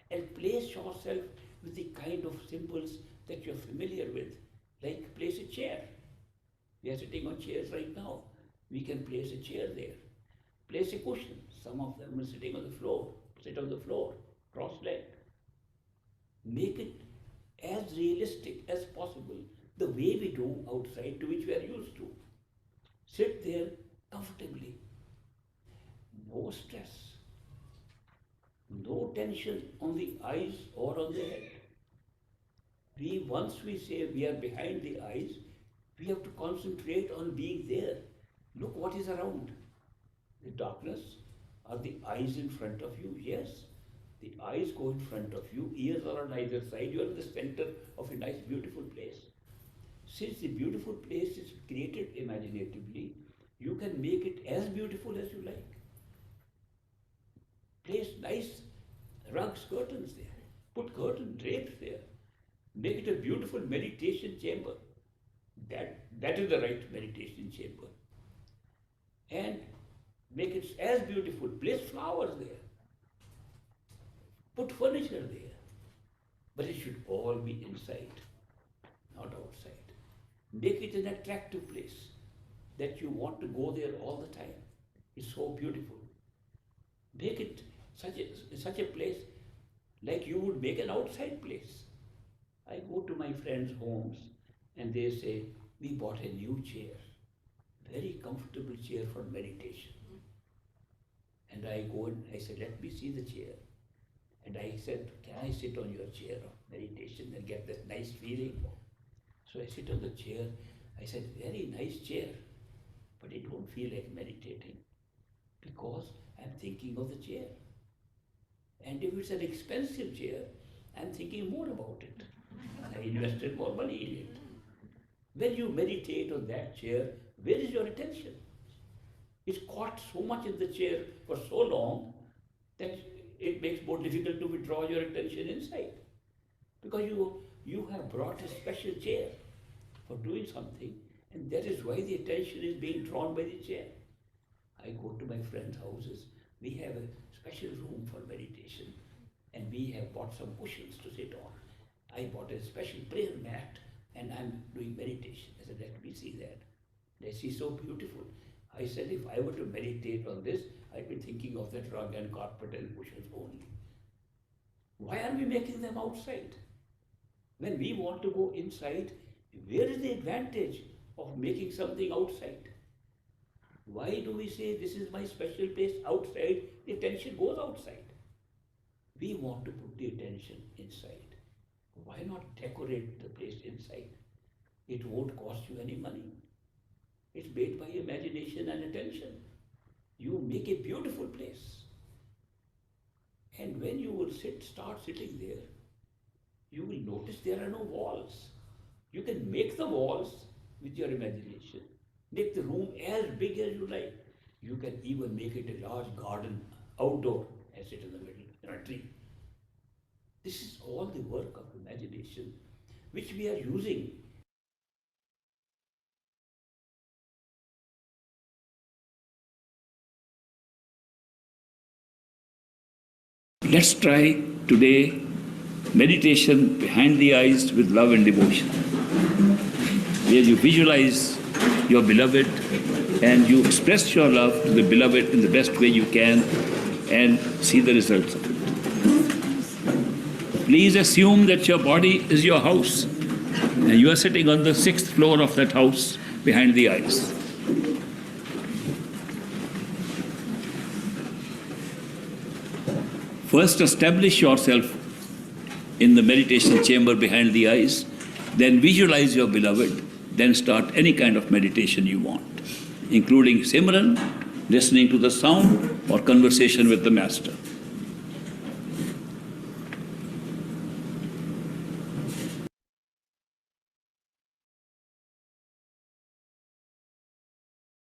and place yourself with the kind of symbols that you are familiar with, like place a chair. We are sitting on chairs right now. We can place a chair there. Place a cushion. Some of them are sitting on the floor. Sit on the floor, cross-legged. Make it as realistic as possible, the way we do outside, to which we are used to. Sit there comfortably. No stress. No tension on the eyes or on the head. Once we say we are behind the eyes, we have to concentrate on being there. Look what is around. The darkness. Are the eyes in front of you? Yes. The eyes go in front of you, ears are on either side, you are in the center of a nice, beautiful place. Since the beautiful place is created imaginatively, you can make it as beautiful as you like. Place nice rugs, curtains there. Put curtain drapes there. Make it a beautiful meditation chamber. That is the right meditation chamber. And make it as beautiful. Place flowers there. Put furniture there. But it should all be inside, not outside. Make it an attractive place that you want to go there all the time. It's so beautiful. Make it such a place like you would make an outside place. I go to my friends' homes and they say, we bought a new chair, very comfortable chair for meditation. And I go and I said, let me see the chair. And I said, can I sit on your chair of meditation and get that nice feeling? So I sit on the chair. I said, very nice chair, but I don't feel like meditating because I'm thinking of the chair. And if it's an expensive chair, I'm thinking more about it. I invested more money in it. When you meditate on that chair, where is your attention? It's caught so much in the chair for so long that it makes more difficult to withdraw your attention inside. Because you have brought a special chair for doing something, and that is why the attention is being drawn by the chair. I go to my friends' houses, We have a special room for meditation, and we have bought some cushions to sit on. I bought a special prayer mat, and I'm doing meditation. I said, let me see that. They see so beautiful. I said, if I were to meditate on this, I'd be thinking of that rug and carpet and cushions only. Why are we making them outside? When we want to go inside, where is the advantage of making something outside? Why do we say this is my special place outside? The attention goes outside. We want to put the attention inside. Why not decorate the place inside? It won't cost you any money. It's made by imagination and attention. You make a beautiful place. And when you will start sitting there, you will notice there are no walls. You can make the walls with your imagination. Make the room as big as you like. You can even make it a large garden outdoor and sit in the middle in a tree. This is all the work of imagination which we are using. Let's try today meditation behind the eyes with love and devotion, where you visualize your beloved and you express your love to the beloved in the best way you can and see the results of it. Please assume that your body is your house and you are sitting on the 6th floor of that house behind the eyes. First, establish yourself in the meditation chamber behind the eyes, then visualize your beloved, then start any kind of meditation you want, including Simran, listening to the sound, or conversation with the Master.